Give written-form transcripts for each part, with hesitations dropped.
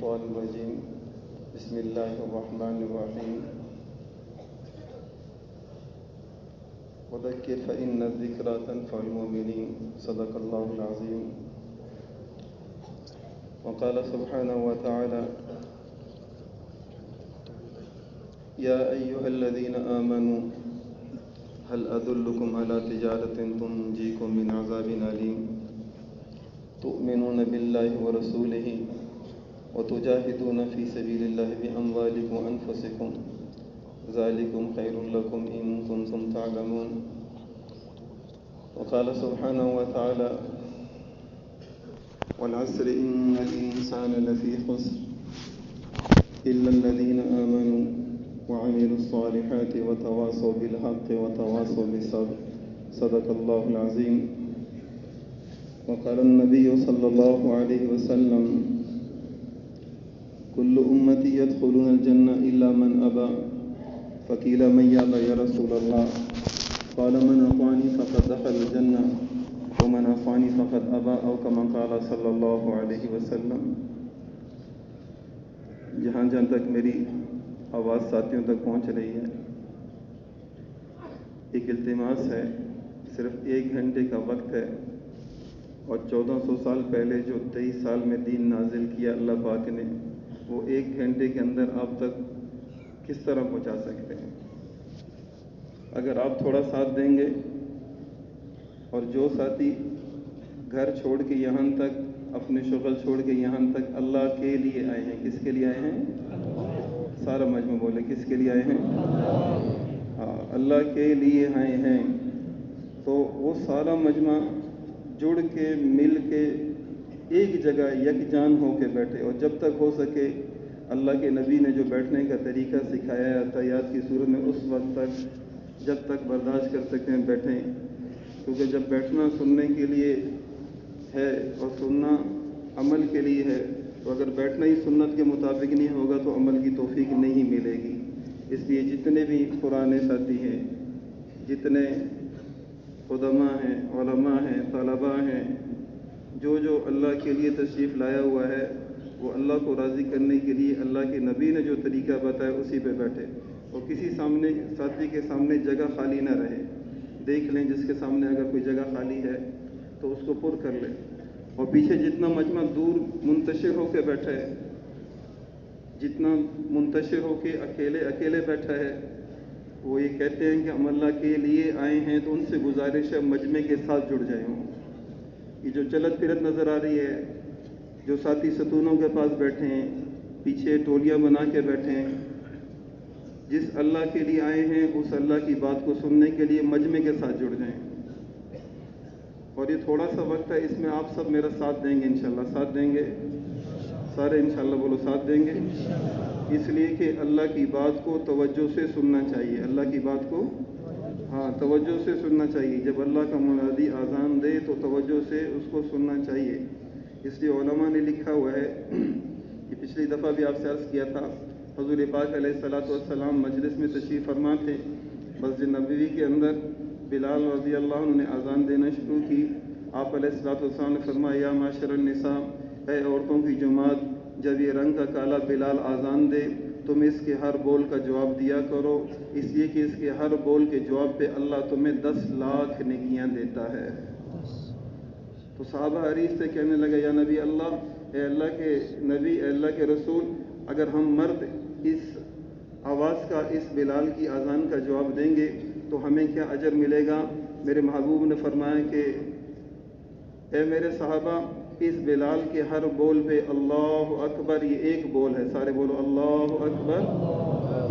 الشيطان الرجيم بسم الله الرحمن الرحيم وذكر فإن الذكرى تنفع المؤمنين صدق الله العظيم. وقال سبحانه وتعالى يا أيها الذين آمنوا هل أدلكم على تجارة تنجيكم من عذاب أليم تؤمنون بالله ورسوله وتجاهدون في سبيل الله بأموالكم وأنفسكم ذلكم خير لكم إن كنتم تعلمون. وقال سبحانه وتعالى والعصر إن الإنسان لفي خسر إلا الذين آمنوا وعملوا الصالحات وتواصوا بالحق وتواصوا بالصبر صدق الله العظيم. وقال النبي صلى الله عليه وسلم كل أمتي يدخلون الجنة إلا من أبى فقيل من يأبى يا رسول الله قال من أطاعني فقد دخل الجنة ومن عصاني فقد أبى أو كما قال صلی اللہ علیہ وسلم. جہاں جہاں تک میری آواز ساتھیوں تک پہنچ رہی ہے، ایک التماس ہے، صرف 1 گھنٹے کا وقت ہے اور 1400 سال پہلے جو 23 سال میں دین نازل کیا اللہ پاک نے، وہ 1 گھنٹے کے اندر آپ تک کس طرح پہنچا سکتے ہیں. اگر آپ تھوڑا ساتھ دیں گے اور جو ساتھی گھر چھوڑ کے یہاں تک، اپنے شغل چھوڑ کے یہاں تک اللہ کے لیے آئے ہیں، کس کے لیے آئے ہیں؟ سارا مجمع بولے کس کے لیے آئے ہیں؟ ہاں، اللہ کے لیے آئے ہیں. تو وہ سارا مجمع جڑ کے مل کے ایک جگہ یکجان ہو کے بیٹھے، اور جب تک ہو سکے اللہ کے نبی نے جو بیٹھنے کا طریقہ سکھایا ہے تحیات کی صورت میں، اس وقت تک جب تک برداشت کر سکتے ہیں بیٹھیں، کیونکہ جب بیٹھنا سننے کے لیے ہے اور سننا عمل کے لیے ہے، تو اگر بیٹھنا ہی سنت کے مطابق نہیں ہوگا تو عمل کی توفیق نہیں ملے گی. اس لیے جتنے بھی پرانے ساتھی ہیں، جتنے قدماء ہیں، علماء ہیں، طلباء ہیں، جو اللہ کے لیے تشریف لایا ہوا ہے، وہ اللہ کو راضی کرنے کے لیے اللہ کے نبی نے جو طریقہ بتایا اسی پہ بیٹھے، اور کسی ساتھی کے سامنے جگہ خالی نہ رہے. دیکھ لیں جس کے سامنے اگر کوئی جگہ خالی ہے تو اس کو پر کر لیں. اور پیچھے جتنا مجمع دور منتشر ہو کے بیٹھا ہے، جتنا منتشر ہو کے اکیلے بیٹھا ہے، وہ یہ کہتے ہیں کہ ہم اللہ کے لیے آئے ہیں، تو ان سے گزارش ہے مجمع کے ساتھ جڑ جائیں. یہ جو چلت پھرت نظر آ رہی ہے، جو ساتھی ستونوں کے پاس بیٹھے ہیں، پیچھے ٹولیاں بنا کے بیٹھے ہیں، جس اللہ کے لیے آئے ہیں اس اللہ کی بات کو سننے کے لیے مجمع کے ساتھ جڑ جائیں. اور یہ تھوڑا سا وقت ہے، اس میں آپ سب میرا ساتھ دیں گے انشاءاللہ. ساتھ دیں گے سارے انشاءاللہ، بولو ساتھ دیں گے. اس لیے کہ اللہ کی بات کو توجہ سے سننا چاہیے، اللہ کی بات کو توجہ سے سننا چاہیے. جب اللہ کا منادی اذان دے تو توجہ سے اس کو سننا چاہیے. اس لیے علماء نے لکھا ہوا ہے کہ پچھلی دفعہ بھی آپ سے عرض کیا تھا، حضور پاک علیہ الصلوۃ والسلام مجلس میں تشریف فرما تھے. مسجد نبوی کے اندر بلال رضی اللہ عنہ نے اذان دینا شروع کی. آپ علیہ الصلوۃ والسلام نے فرمایا یا معاشر النساء، اے عورتوں کی جماعت، جب یہ رنگ کا کالا بلال اذان دے تم اس کے ہر بول کا جواب دیا کرو، اس لیے کہ اس کے ہر بول کے جواب پہ اللہ تمہیں 10 لاکھ نیکیاں دیتا ہے. تو صحابہ حریص سے کہنے لگا یا نبی اللہ، اے اللہ کے نبی، اے اللہ کے رسول، اگر ہم مرد اس آواز کا، اس بلال کی اذان کا جواب دیں گے تو ہمیں کیا اجر ملے گا؟ میرے محبوب نے فرمایا کہ اے میرے صحابہ، اس بلال کے ہر بول پہ اللہ اکبر، یہ ایک بول ہے، سارے بولو اللہ اکبر،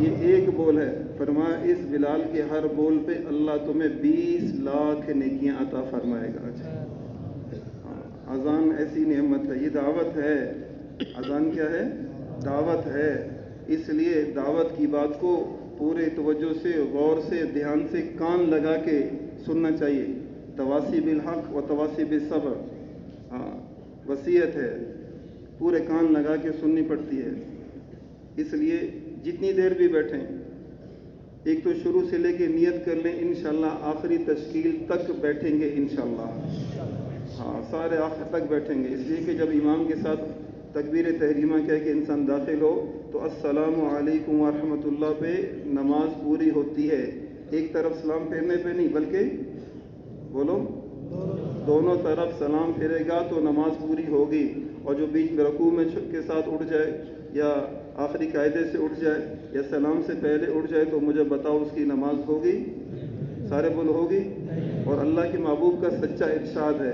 یہ ایک بول ہے. فرمایا اس بلال کے ہر بول پہ اللہ تمہیں 20 لاکھ نیکیاں عطا فرمائے گا. اذان ایسی نعمت ہے، یہ دعوت ہے. اذان کیا ہے؟ دعوت ہے. اس لیے دعوت کی بات کو پورے توجہ سے، غور سے، دھیان سے، کان لگا کے سننا چاہیے. تواصی بالحق و تواصی بالصبر، وصیت ہے، پورے کان لگا کے سننی پڑتی ہے. اس لیے جتنی دیر بھی بیٹھیں، ایک تو شروع سے لے کے نیت کر لیں انشاءاللہ آخری تشکیل تک بیٹھیں گے انشاءاللہ. سارے آخر تک بیٹھیں گے. اس لیے کہ جب امام کے ساتھ تکبیر تحریمہ کہہ کے انسان داخل ہو تو السلام علیکم ورحمۃ اللہ پہ نماز پوری ہوتی ہے. ایک طرف سلام پھیرنے پہ نہیں بلکہ بولو دونوں طرف سلام پھیرے گا تو نماز پوری ہوگی. اور جو بیچ میں رکوع میں کے ساتھ اٹھ جائے یا آخری قاعدے سے اٹھ جائے یا سلام سے پہلے اٹھ جائے تو مجھے بتاؤ اس کی نماز ہوگی؟ سارے بولو ہوگی. اور اللہ کے محبوب کا سچا ارشاد ہے,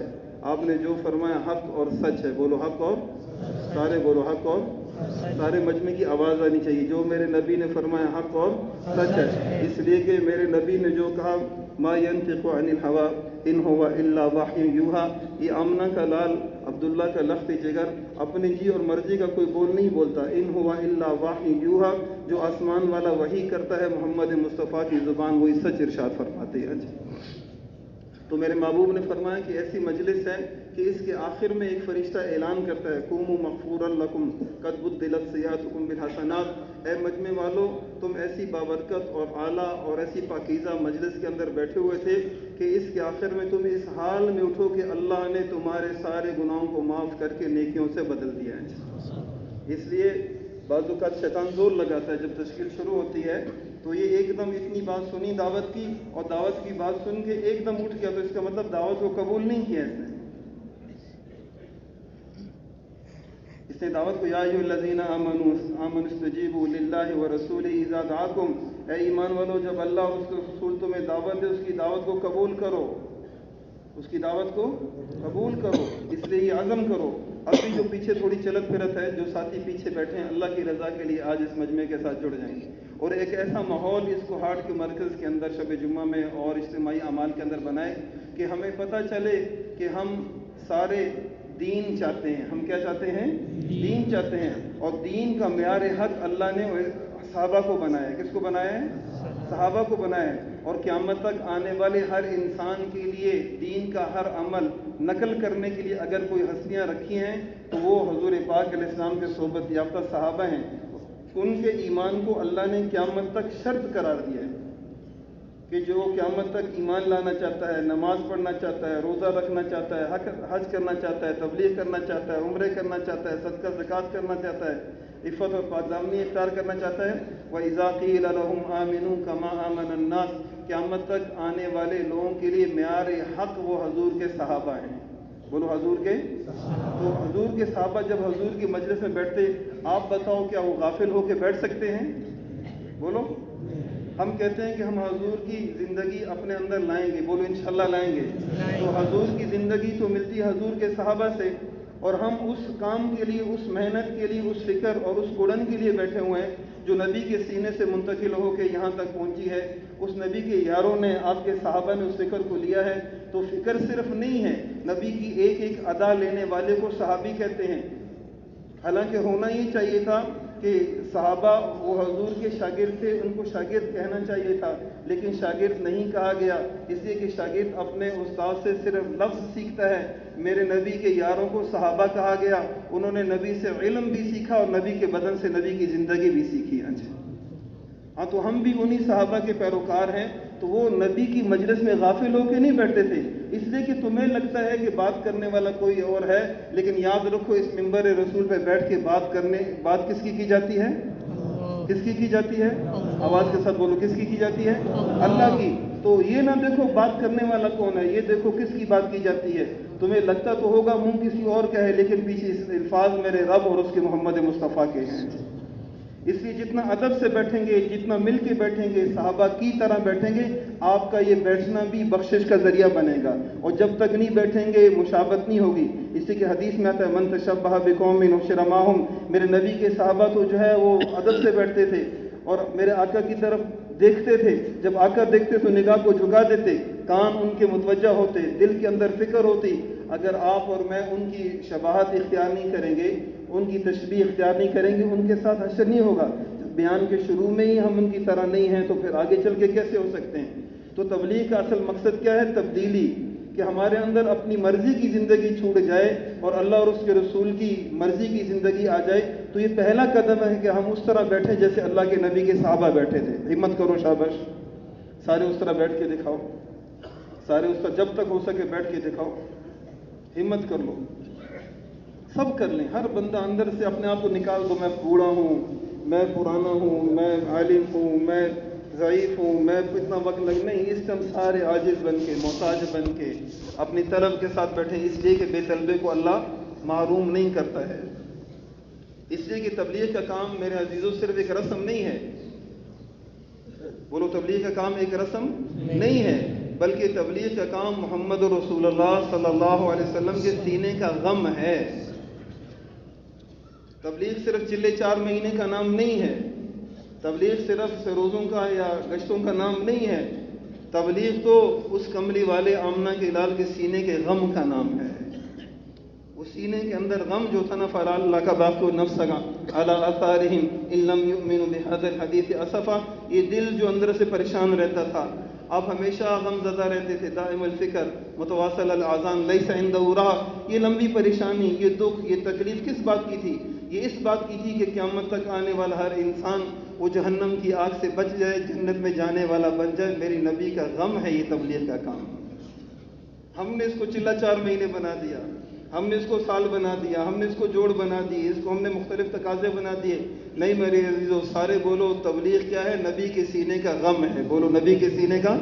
آپ نے جو فرمایا حق اور سچ ہے. بولو حق اور سارے بولو حق اور سارے مجمع کی آواز آنی چاہیے. جو میرے نبی نے فرمایا حق اور سچ ہے, اس لیے کہ میرے نبی نے جو کہا ما ينطق عن الهوى ان هو الا وحی یوحى, یہ آمنہ کا لال عبداللہ کا لخت جگر اپنی جی اور مرضی کا کوئی بول نہیں بولتا. ان هو الا وحی یوحى, جو آسمان والا وحی کرتا ہے محمد مصطفیٰ کی زبان وہی سچ ارشاد فرماتے ہیں. تو میرے محبوب نے فرمایا کہ ایسی مجلس ہے کہ اس کے آخر میں ایک فرشتہ اعلان کرتا ہے قوموا مغفورا لکم قد بدلت سیئاتکم بالحسنات. اے مجمع والو, تم ایسی بابرکت اور اعلیٰ اور ایسی پاکیزہ مجلس کے اندر بیٹھے ہوئے تھے کہ اس کے آخر میں تم اس حال میں اٹھو کہ اللہ نے تمہارے سارے گناہوں کو معاف کر کے نیکیوں سے بدل دیا ہے. اس لیے بعض اوقات شیطان زور لگاتا ہے جب تشکیل شروع ہوتی ہے تو یہ ایک دم اتنی بات سنی دعوت کی اور دعوت کی بات سن کے ایک دم اٹھ گیا تو اس کا مطلب دعوت کو قبول نہیں کیا اس نے دعوت کو یا ایھا الذین آمنوا استجیبوا للہ ورسولہ اذا دعاکم, اے ایمان والو جب اللہ اور اس کے رسول تمہیں دعوت دے اس کی دعوت کو قبول کرو, اس کی دعوت کو قبول کرو. اس لیے یہ عزم کرو. ابھی جو پیچھے تھوڑی چلت پھرت ہے, جو ساتھی پیچھے بیٹھے ہیں, اللہ کی رضا کے لیے آج اس مجمع کے ساتھ جڑ جائیں گے اور ایک ایسا ماحول اس کو ہارٹ کے مرکز کے اندر شب جمعہ میں اور اجتماعی اعمال کے اندر بنائے کہ ہمیں پتہ چلے کہ ہم سارے دین چاہتے ہیں. ہم کیا چاہتے ہیں؟ دین چاہتے ہیں. اور دین کا معیار حق اللہ نے صحابہ کو بنایا ہے. کس کو بنایا ہے؟ صحابہ کو بنایا ہے. اور قیامت تک آنے والے ہر انسان کے لیے دین کا ہر عمل نقل کرنے کے لیے اگر کوئی ہستیاں رکھی ہیں تو وہ حضور پاک علیہ السلام کے صحبت یافتہ صحابہ ہیں. ان کے ایمان کو اللہ نے قیامت تک شرط قرار دیا ہے کہ جو قیامت تک ایمان لانا چاہتا ہے, نماز پڑھنا چاہتا ہے, روزہ رکھنا چاہتا ہے, حج کرنا چاہتا ہے, تبلیغ کرنا چاہتا ہے, عمرے کرنا چاہتا ہے, صدقہ زکوٰۃ کرنا چاہتا ہے, عفت اور پاکدامنی اختیار کرنا چاہتا ہے, وَإِذَا قِيلَ لَهُمْ آمِنُوا كَمَا آمَنَ النَّاسُ, قیامت تک آنے والے لوگوں کے لیے معیار حق وہ حضور کے صحابہ ہیں. بولو حضور کے. تو حضور کے صحابہ جب حضور کی مجلس میں بیٹھتے, آپ بتاؤ کیا وہ غافل ہو کے بیٹھ سکتے ہیں؟ بولو. ہم کہتے ہیں کہ ہم حضور کی زندگی اپنے اندر لائیں گے. بولو انشاءاللہ لائیں گے. تو حضور کی زندگی تو ملتی ہے حضور کے صحابہ سے, اور ہم اس کام کے لیے, اس محنت کے لیے, اس فکر اور اس اڑن کے لیے بیٹھے ہوئے ہیں جو نبی کے سینے سے منتقل ہو کے یہاں تک پہنچی ہے. اس نبی کے یاروں نے, آپ کے صحابہ نے اس فکر کو لیا ہے. تو فکر صرف نہیں ہے, نبی کی ایک ایک ادا لینے والے کو صحابی کہتے ہیں. حالانکہ ہونا یہ چاہیے تھا کہ صحابہ وہ حضور کے شاگرد تھے, ان کو شاگرد کہنا چاہیے تھا, لیکن شاگرد نہیں کہا گیا اس لیے کہ شاگرد اپنے استاد سے صرف لفظ سیکھتا ہے. میرے نبی کے یاروں کو صحابہ کہا گیا, انہوں نے نبی سے علم بھی سیکھا اور نبی کے بدن سے نبی کی زندگی بھی سیکھی. ہاں, تو ہم بھی انہی صحابہ کے پیروکار ہیں. تو وہ نبی کی مجلس میں غافل ہو کے نہیں بیٹھتے تھے, اس لیے کہ تمہیں لگتا ہے کہ بات کرنے والا کوئی اور ہے, لیکن یاد رکھو اس منبر رسول پہ بیٹھ کے بات کس کی جاتی ہے؟ کس کی جاتی ہے؟ آواز کے ساتھ بولو, کس کی جاتی ہے؟ اللہ کی. تو یہ نہ دیکھو بات کرنے والا کون ہے, یہ دیکھو کس کی بات کی جاتی ہے. تمہیں لگتا تو ہوگا منہ کسی اور کا ہے, لیکن پیچھے الفاظ میرے رب اور اس کے محمد مصطفیٰ کے ہیں. اس لیے جتنا ادب سے بیٹھیں گے, جتنا مل کے بیٹھیں گے, صحابہ کی طرح بیٹھیں گے, آپ کا یہ بیٹھنا بھی بخشش کا ذریعہ بنے گا. اور جب تک نہیں بیٹھیں گے مشابہت نہیں ہوگی. اسی کہ حدیث میں آتا ہے من تشبہ بقوم حشر معہم. میرے نبی کے صحابہ تو جو ہے وہ ادب سے بیٹھتے تھے اور میرے آقا کی طرف دیکھتے تھے. جب آقا دیکھتے تو نگاہ کو جھکا دیتے, کان ان کے متوجہ ہوتے, دل کے اندر فکر ہوتی. اگر آپ اور میں ان کی شباہت اختیار نہیں کریں گے, ان کی تشبیہ اختیار نہیں کریں گے, ان کے ساتھ حشر نہیں ہوگا. بیان کے شروع میں ہی ہم ان کی طرح نہیں ہیں تو پھر آگے چل کے کیسے ہو سکتے ہیں؟ تو تبلیغ کا اصل مقصد کیا ہے؟ تبدیلی. کہ ہمارے اندر اپنی مرضی کی زندگی چھوٹ جائے اور اللہ اور اس کے رسول کی مرضی کی زندگی آ جائے. تو یہ پہلا قدم ہے کہ ہم اس طرح بیٹھیں جیسے اللہ کے نبی کے صحابہ بیٹھے تھے. ہمت کرو, شاباش. سارے اس طرح بیٹھ کے دکھاؤ, سارے اس طرح جب تک ہو سکے بیٹھ کے دکھاؤ. ہمت کر لو. سب کر لیں، ہر بندہ اندر سے اپنے آپ کو نکال دو، میں بوڑھا ہوں، میں پرانا ہوں، میں عالم ہوں، میں ضعیف ہوں، میں اتنا وقت نہیں، اس ٹائم سارے عاجز بن کے، محتاج بن کے اپنی طلب کے ساتھ بیٹھے، اس لیے کہ بے طلبے کو اللہ محروم نہیں کرتا ہے۔ اس لیے کہ تبلیغ کا کام میرے عزیزوں صرف ایک رسم نہیں ہے، بولو تبلیغ کا کام ایک رسم نہیں ہے، بلکہ تبلیغ کا کام محمد رسول اللہ صلی اللہ علیہ وسلم کے سینے کا غم ہے۔ تبلیغ صرف چلے 4 مہینے کا نام نہیں ہے، تبلیغ صرف روزوں کا یا گشتوں کا نام نہیں ہے، تبلیغ تو اس کملی والے آمنہ کے لال کے سینے کے غم کا نام ہے۔ اس سینے کے اندر غم جو تھا نا، فَلَا اللہ کا باقی نفس گا عَلَىٰ آثَارِهِمْ إِن لَّمْ يُؤْمِنُوا بِهَذَا الْحَدِيثِ أَسَفًا، یہ دل جو اندر سے پریشان رہتا تھا، آپ ہمیشہ غم زدہ رہتے تھے، دائم الفکر متواصل الاذان لیس عنده راحہ، یہ لمبی پریشانی، یہ دکھ، یہ تکلیف کس بات کی تھی؟ یہ اس بات کی تھی کہ قیامت تک آنے والا ہر انسان وہ جہنم کی آگ سے بچ جائے، جنت میں جانے والا بن جائے۔ میری نبی کا غم ہے یہ تبلیغ کا کام۔ ہم نے اس کو چلہ 4 مہینے بنا دیا، ہم نے اس کو سال بنا دیا، ہم نے اس کو جوڑ بنا دی، اس کو ہم نے مختلف تقاضے بنا دیے۔ نہیں میرے عزیزو، سارے بولو تبلیغ کیا ہے؟ نبی کے سینے کا غم ہے۔ بولو نبی کے سینے کا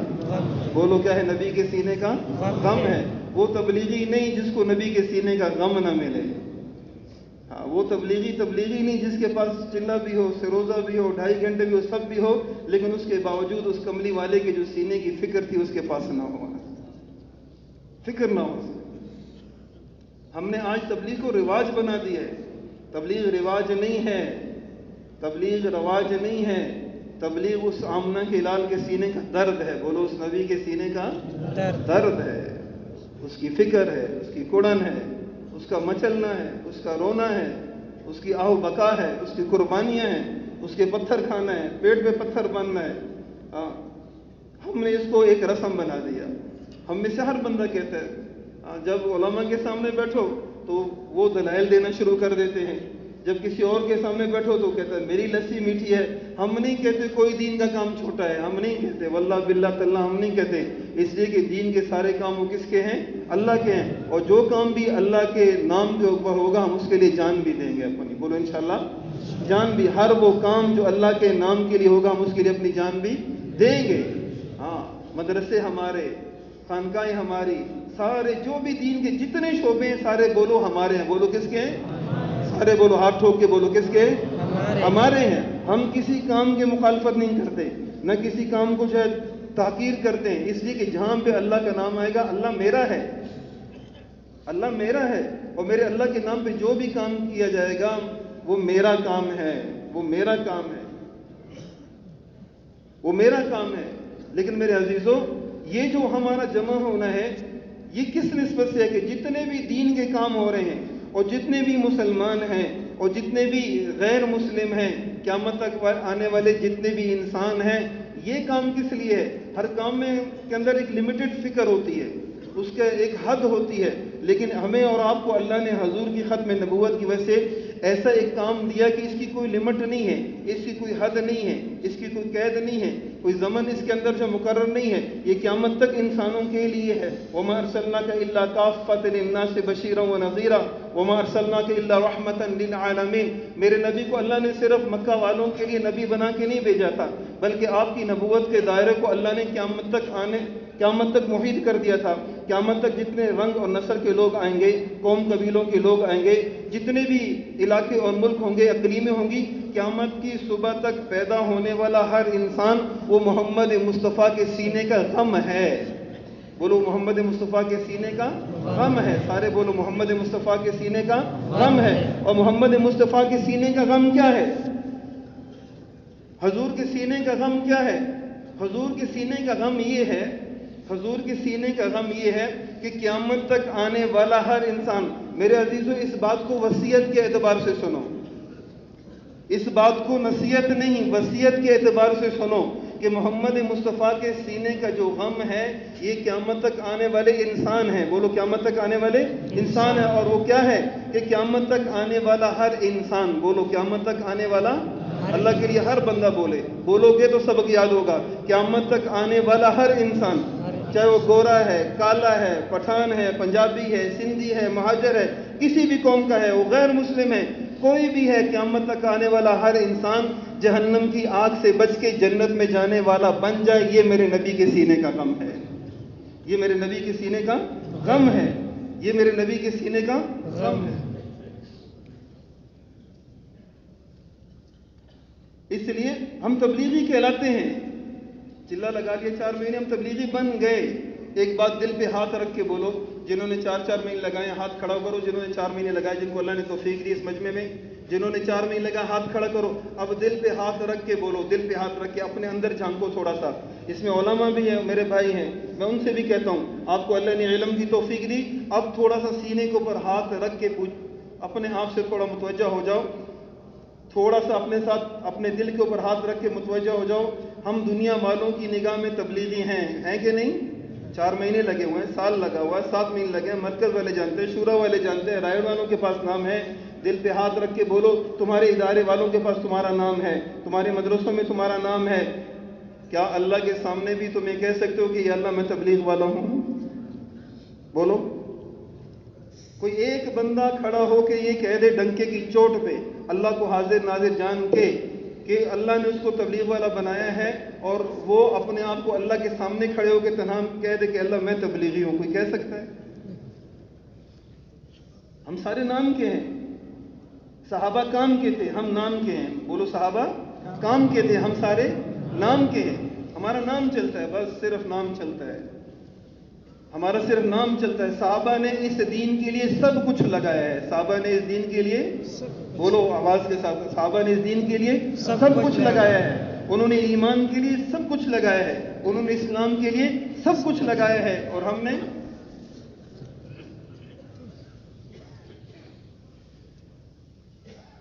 بولو کیا ہے؟ نبی کے سینے کا غم ہے۔ وہ تبلیغی نہیں جس کو نبی کے سینے کا غم نہ ملے، ہاں وہ تبلیغی نہیں جس کے پاس چلہ بھی ہو، سروزہ بھی ہو، 2.5 گھنٹے بھی ہو، سب بھی ہو، لیکن اس کے باوجود اس کملی والے کے جو سینے کی فکر تھی اس کے پاس نہ ہو، فکر نہ ہو۔ ہم نے آج تبلیغ کو رواج بنا دیا ہے۔ تبلیغ رواج نہیں ہے، تبلیغ رواج نہیں ہے، تبلیغ اس آمنہ کے لال کے سینے کا درد ہے۔ بولو اس نبی کے سینے کا درد ہے، اس کی فکر ہے، اس کی کڑن ہے، اس کا مچلنا ہے، اس کا رونا ہے، اس کی آہ و بکا ہے، اس کی قربانیاں ہیں، اس کے پتھر کھانا ہے، پیٹ پہ پتھر بننا ہے۔ ہم نے اس کو ایک رسم بنا دیا۔ ہم میں سے ہر بندہ کہتا ہے، جب علماء کے سامنے بیٹھو تو وہ دلائل دینا شروع کر دیتے ہیں، جب کسی اور کے سامنے بیٹھو تو کہتا ہے میری لسی میٹھی ہے۔ ہم نہیں کہتے کوئی دین کا کام چھوٹا ہے، ہم نہیں کہتے، واللہ باللہ تاللہ ہم نہیں کہتے، اس لیے کہ دین کے سارے کام وہ کس کے ہیں؟ اللہ کے ہیں، اور جو کام بھی اللہ کے نام کے اوپر ہوگا ہم اس کے لیے جان بھی دیں گے اپنی۔ بولو انشاءاللہ جان بھی، ہر وہ کام جو اللہ کے نام کے لیے ہوگا ہم اس کے لیے اپنی جان بھی دیں گے۔ ہاں مدرسے ہمارے، خانقاہیں ہماری، سارے جو بھی دین کے جتنے شعبے ہیں سارے بولو ہمارے ہیں۔ بولو کس کے ہیں؟ سارے بولو، ہاتھ ٹھوک کے بولو کس کے؟ ہمارے ہیں۔ ہم کسی کام کے مخالفت نہیں کرتے، نہ کسی کام کو جو ہے تحقیر کرتے ہیں، اس لیے کہ جہاں پہ اللہ کا نام آئے گا اللہ میرا ہے، اللہ میرا ہے، اور میرے اللہ کے نام پہ جو بھی کام کیا جائے گا وہ میرا کام ہے، وہ میرا کام ہے، وہ میرا کام ہے۔ لیکن میرے عزیزوں، یہ جو ہمارا جمع ہونا ہے یہ کس نسبت سے ہے؟ کہ جتنے بھی دین کے کام ہو رہے ہیں اور جتنے بھی مسلمان ہیں اور جتنے بھی غیر مسلم ہیں، قیامت تک آنے والے جتنے بھی انسان ہیں، یہ کام کس لیے ہے؟ ہر کام میں کے اندر ایک لمیٹڈ فکر ہوتی ہے، اس کا ایک حد ہوتی ہے، لیکن ہمیں اور آپ کو اللہ نے حضور کی ختم نبوت کی وجہ سے ایسا ایک کام دیا کہ اس کی کوئی لمٹ نہیں ہے، اس کی کوئی حد نہیں ہے، اس کی کوئی قید نہیں ہے، کوئی زمن اس کے اندر جو مقرر نہیں ہے، یہ قیامت تک انسانوں کے لیے ہے۔ وَمَا أَرْسَلْنَاكَ إِلَّا كَافَّةً لِلنَّاسِ بَشِيرًا وَنَذِيرًا وَمَا أَرْسَلْنَاكَ إِلَّا رَحْمَةً لِلْعَالَمِينَ۔ میرے نبی کو اللہ نے صرف مکہ والوں کے لیے نبی بنا کے نہیں بھیجا تھا، بلکہ آپ کی نبوت کے دائرے کو اللہ نے قیامت تک محیط کر دیا تھا۔ قیامت تک جتنے رنگ اور نسل کے لوگ آئیں گے، قوم قبیلوں کے لوگ آئیں گے، جتنے بھی علاقے اور ملک ہوں گے، اقلیمیں ہوں گی، قیامت کی صبح تک پیدا ہونے والا ہر انسان وہ محمد مصطفیٰ کے سینے کا غم ہے۔ بولو محمد مصطفیٰ کے سینے کا غم ہے، سارے بولو محمد مصطفیٰ کے سینے کا غم ہے۔ اور محمد مصطفیٰ کے سینے کا غم کیا ہے؟ حضور کے سینے کا غم کیا ہے؟ حضور کے سینے کا غم یہ ہے، حضور کے سینے کا غم یہ ہے کہ قیامت تک آنے والا ہر انسان، میرے عزیزو اس بات کو وصیت کے اعتبار سے سنو، اس بات کو نصیحت نہیں وصیت کے اعتبار سے سنو کہ محمد مصطفیٰ کے سینے کا جو غم ہے یہ قیامت تک آنے والے انسان ہیں۔ بولو قیامت تک آنے والے انسان ہیں، اور وہ کیا ہے کہ قیامت تک آنے والا ہر انسان، بولو قیامت تک آنے والا، اللہ کے لیے ہر بندہ بولے، بولو گے تو سبق یاد ہوگا، قیامت تک آنے والا ہر انسان، چاہے وہ گورا ہے، کالا ہے، پٹھان ہے، پنجابی ہے، سندھی ہے، مہاجر ہے، کسی بھی قوم کا ہے، وہ غیر مسلم ہے، کوئی بھی ہے، قیامت تک آنے والا ہر انسان جہنم کی آگ سے بچ کے جنت میں جانے والا بن جائے، یہ میرے نبی کے سینے کا غم ہے، یہ میرے نبی کے سینے کا غم ہے، یہ میرے نبی کے سینے کا غم ہے۔ اس لیے ہم تبلیغی کہلاتے ہیں، چلا لگا لیا 4 مہینے، ہم تبلیغی بن گئے۔ ایک بات دل پہ ہاتھ رکھ کے بولو، جنہوں نے 4 مہینے لگائے ہاتھ کھڑا کرو، جنہوں نے 4 مہینے لگائے، جن کو اللہ نے توفیق دی اس مجمع میں، جنہوں نے 4 مہینے لگائے ہاتھ کھڑا کرو۔ اب دل پہ ہاتھ رکھ کے بولو، دل پہ ہاتھ رکھ کے اپنے اندر جھانکو تھوڑا سا۔ اس میں علماء بھی ہیں، میرے بھائی ہیں، میں ان سے بھی کہتا ہوں، آپ کو اللہ نے علم کی توفیق دی، اب تھوڑا سا سینے کے اوپر ہاتھ رکھ کے اپنے آپ سے تھوڑا متوجہ ہو جاؤ، تھوڑا سا اپنے ساتھ اپنے دل کے اوپر ہاتھ رکھ کے متوجہ ہو جاؤ، ہم دنیا والوں کی نگاہ میں تبلیغی ہیں کہ نہیں؟ 4 مہینے لگے ہوئے ہیں، سال لگا ہوا ہے، 7 مہینے لگے ہیں، مرکز والے جانتے ہیں، شورا والے جانتے ہیں، رائے والوں کے پاس نام ہے۔ دل پہ ہاتھ رکھ کے بولو، تمہارے ادارے والوں کے پاس تمہارا نام ہے، تمہارے مدرسوں میں تمہارا نام ہے۔ کیا اللہ کے سامنے بھی تم یہ کہہ سکتے ہو کہ یا اللہ میں تبلیغ والا ہوں؟ بولو، کوئی ایک بندہ کھڑا ہو کے یہ کہہ دے ڈنکے کی چوٹ پہ، اللہ کو حاضر ناظر جان کے، کہ اللہ نے اس کو تبلیغ والا بنایا ہے، اور وہ اپنے آپ کو اللہ کے سامنے کھڑے ہو کے تنہا کہہ دے کہ اللہ میں تبلیغی ہوں، کوئی کہہ سکتا ہے؟ ہم سارے نام کے ہیں، صحابہ کام کے تھے، ہم نام کے ہیں، بولو صحابہ کام کے تھے، ہم سارے نام کے ہیں، ہمارا نام چلتا ہے، بس صرف نام چلتا ہے، ہمارا صرف نام چلتا ہے۔ صحابہ نے اس دین کے لیے سب کچھ لگایا ہے، صحابہ نے اس دین کے لیے، بولو آواز کے ساتھ، صحابہ نے اس دین کے لیے سب کچھ لگایا ہے، انہوں نے ایمان کے لیے سب کچھ لگایا ہے، انہوں نے اسلام کے لیے سب کچھ لگایا ہے، اور ہم نے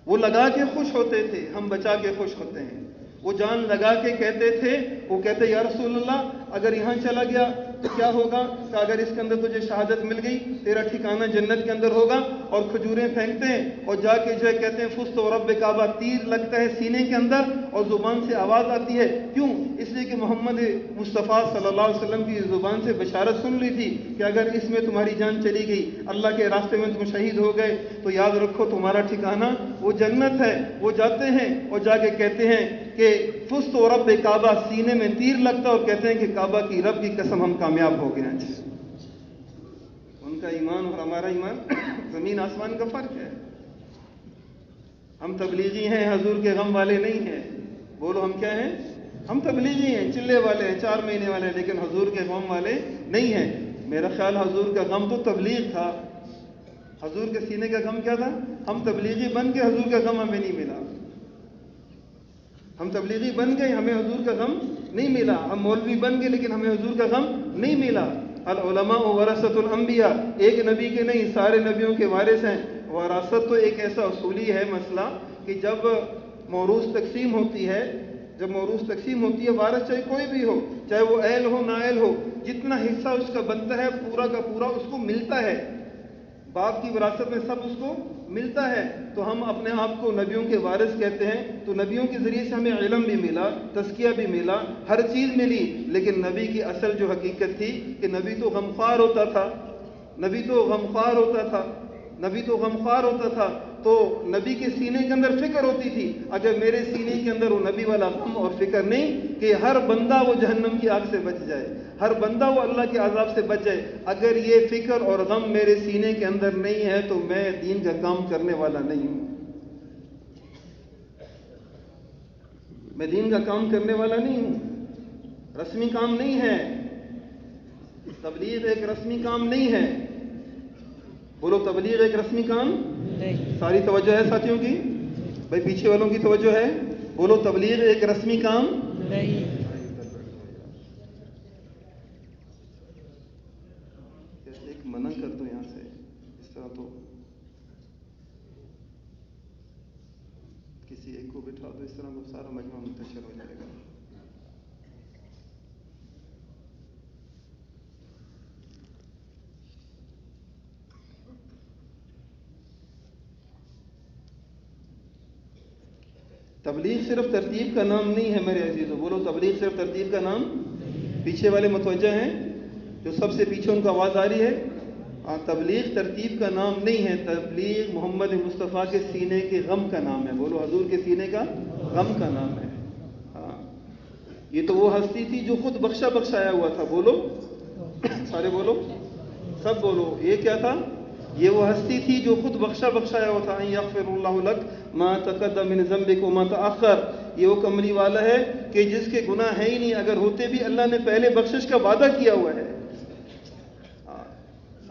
وہ لگا کے خوش ہوتے تھے، ہم بچا کے خوش ہوتے ہیں۔ وہ جان لگا کے کہتے تھے، وہ کہتے یا رسول اللہ اگر یہاں چلا گیا تو کیا ہوگا، کہ اگر اس کے اندر تجھے شہادت مل گئی تیرا ٹھکانہ جنت کے اندر ہوگا، اور کھجوریں پھینکتے ہیں اور جا کے جو ہے کہتے ہیں فزت و رب کعبہ، تیر لگتا ہے سینے کے اندر اور زبان سے آواز آتی ہے، کیوں؟ اس لیے کہ محمد مصطفیٰ صلی اللہ علیہ وسلم کی زبان سے بشارت سن لی تھی کہ اگر اس میں تمہاری جان چلی گئی، اللہ کے راستے میں تم شہید ہو گئے، تو یاد رکھو تمہارا ٹھکانہ وہ جنت ہے۔ وہ جاتے ہیں اور جا کے کہتے ہیں کہ فزت و رب کعبہ، سینے میں تیر لگتا اور کہتے ہیں کہ کعبہ کی رب کی قسم ہم کامیاب ہو گئے ہیں۔ ان کا ایمان اور ہمارا ایمان زمین آسمان کا فرق ہے۔ ہم تبلیغی ہیں، حضور کے غم والے نہیں ہیں۔ بولو ہم کیا ہیں؟ ہم تبلیغی ہیں، چلے والے ہیں، 4 مہینے والے ہیں، لیکن حضور کے غم والے نہیں ہیں۔ میرا خیال حضور کا غم تو تبلیغ تھا، حضور کے سینے کا غم کیا تھا؟ ہم تبلیغی بن کے حضور کا غم ہمیں نہیں ملا، ہم تبلیغی بن گئے ہمیں حضور کا غم نہیں ملا، ہم مولوی بن گئے لیکن ہمیں حضور کا غم نہیں ملا۔ العلماء ورثۃ الانبیاء، ایک نبی کے نہیں سارے نبیوں کے وارث ہیں۔ وراثت تو ایک ایسا اصولی ہے مسئلہ کہ جب موروث تقسیم ہوتی ہے، جب موروث تقسیم ہوتی ہے، وارث چاہے کوئی بھی ہو، چاہے وہ اہل ہو نااہل ہو، جتنا حصہ اس کا بنتا ہے پورا کا پورا اس کو ملتا ہے، باپ کی وراثت میں سب اس کو ملتا ہے۔ تو ہم اپنے آپ کو نبیوں کے وارث کہتے ہیں، تو نبیوں کے ذریعے سے ہمیں علم بھی ملا، تزکیہ بھی ملا، ہر چیز ملی، لیکن نبی کی اصل جو حقیقت تھی کہ نبی تو غمخوار ہوتا تھا، نبی تو غمخوار ہوتا تھا، نبی تو غمخوار ہوتا تھا، تو نبی کے سینے کے اندر فکر ہوتی تھی۔ اگر میرے سینے کے اندر وہ نبی والا غم اور فکر نہیں کہ ہر بندہ وہ جہنم کی آگ سے بچ جائے، ہر بندہ وہ اللہ کے عذاب سے بچ جائے، اگر یہ فکر اور غم میرے سینے کے اندر نہیں ہے تو میں دین کا کام کرنے والا نہیں ہوں، میں دین کا کام کرنے والا نہیں ہوں۔ رسمی کام نہیں ہے، تبلیغ ایک رسمی کام نہیں ہے۔ بولو تبلیغ ایک رسمی کام نہیں۔ ساری توجہ ہے ساتھیوں کی؟ بھائی پیچھے والوں کی توجہ ہے؟ بولو تبلیغ ایک رسمی کام نہیں۔ ایک منع کر دو یہاں سے، اس طرح تو کسی ایک کو بٹھا دو، اس طرح تو سارا مجمع منتشر ہو جائے گا۔ تبلیغ صرف ترتیب کا نام نہیں ہے میرے عزیزو، بولو تبلیغ صرف ترتیب کا نام۔ پیچھے والے متوجہ ہیں؟ جو سب سے پیچھے ان کو آواز آ رہی ہے؟ تبلیغ ترتیب کا نام نہیں ہے، تبلیغ محمد مصطفیٰ کے سینے کے غم کا نام ہے. بولو حضور کے سینے کا غم کا نام ہے. یہ تو وہ ہستی تھی جو خود بخشا بخشایا ہوا تھا. بولو سارے بولو، سب بولو. یہ کیا تھا؟ یہ وہ ہستی تھی جو خود بخشا بخشایا ہوا تھا. یغفر اللہ لک ما تقدم من ذنبک وما تأخر. یہ وہ کملی والا ہے کہ جس کے گناہ ہے ہی نہیں، اگر ہوتے بھی اللہ نے پہلے بخشش کا وعدہ کیا ہوا ہے.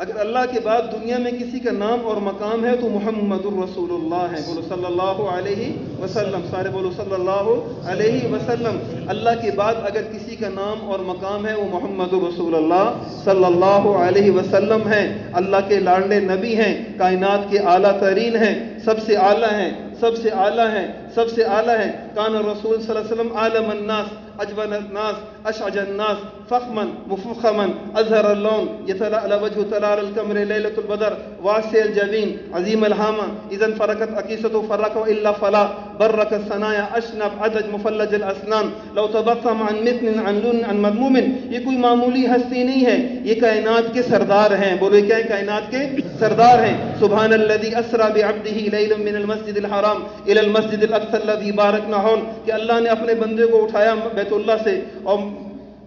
اگر اللہ کے بعد دنیا میں کسی کا نام اور مقام ہے تو محمد الرسول اللہ ہے. بولو صلی اللہ علیہ وسلم. سارے بولو صلی اللہ علیہ وسلم. اللہ کے بعد اگر کسی کا نام اور مقام ہے وہ محمد الرسول اللہ صلی اللہ علیہ وسلم ہے. اللہ کے لاڈلے نبی ہیں، کائنات کے اعلیٰ ترین ہیں، سب سے اعلیٰ ہیں، سب سے اعلیٰ ہیں، سب سے اعلیٰ ہیں. کان الرسول صلی اللہ علیہ وسلم عالم الناس اجود الناس اشعج الناس فخما مفخما اظهر اللون يتلأ على وجه تلال القمر ليلة البدر واسع الجبين عظيم الهامة اذا فرقت عقيصته فرق والا فلا برك الثنايا اشنب عدج مفلج الاسنان لو تبسم عن متن عن لون عن مذموم. یہ کوئی معمولی ہستی نہیں ہے، یہ کائنات کے سردار ہیں. بولو یہ کیا ہے؟ کائنات کے سردار ہیں. سبحان الذي اسرى بعبده ليلا من المسجد الحرام الى المسجد الاقصى الذي باركنا حوله. کہ اللہ نے اپنے بندے کو اٹھایا بیت اللہ سے اور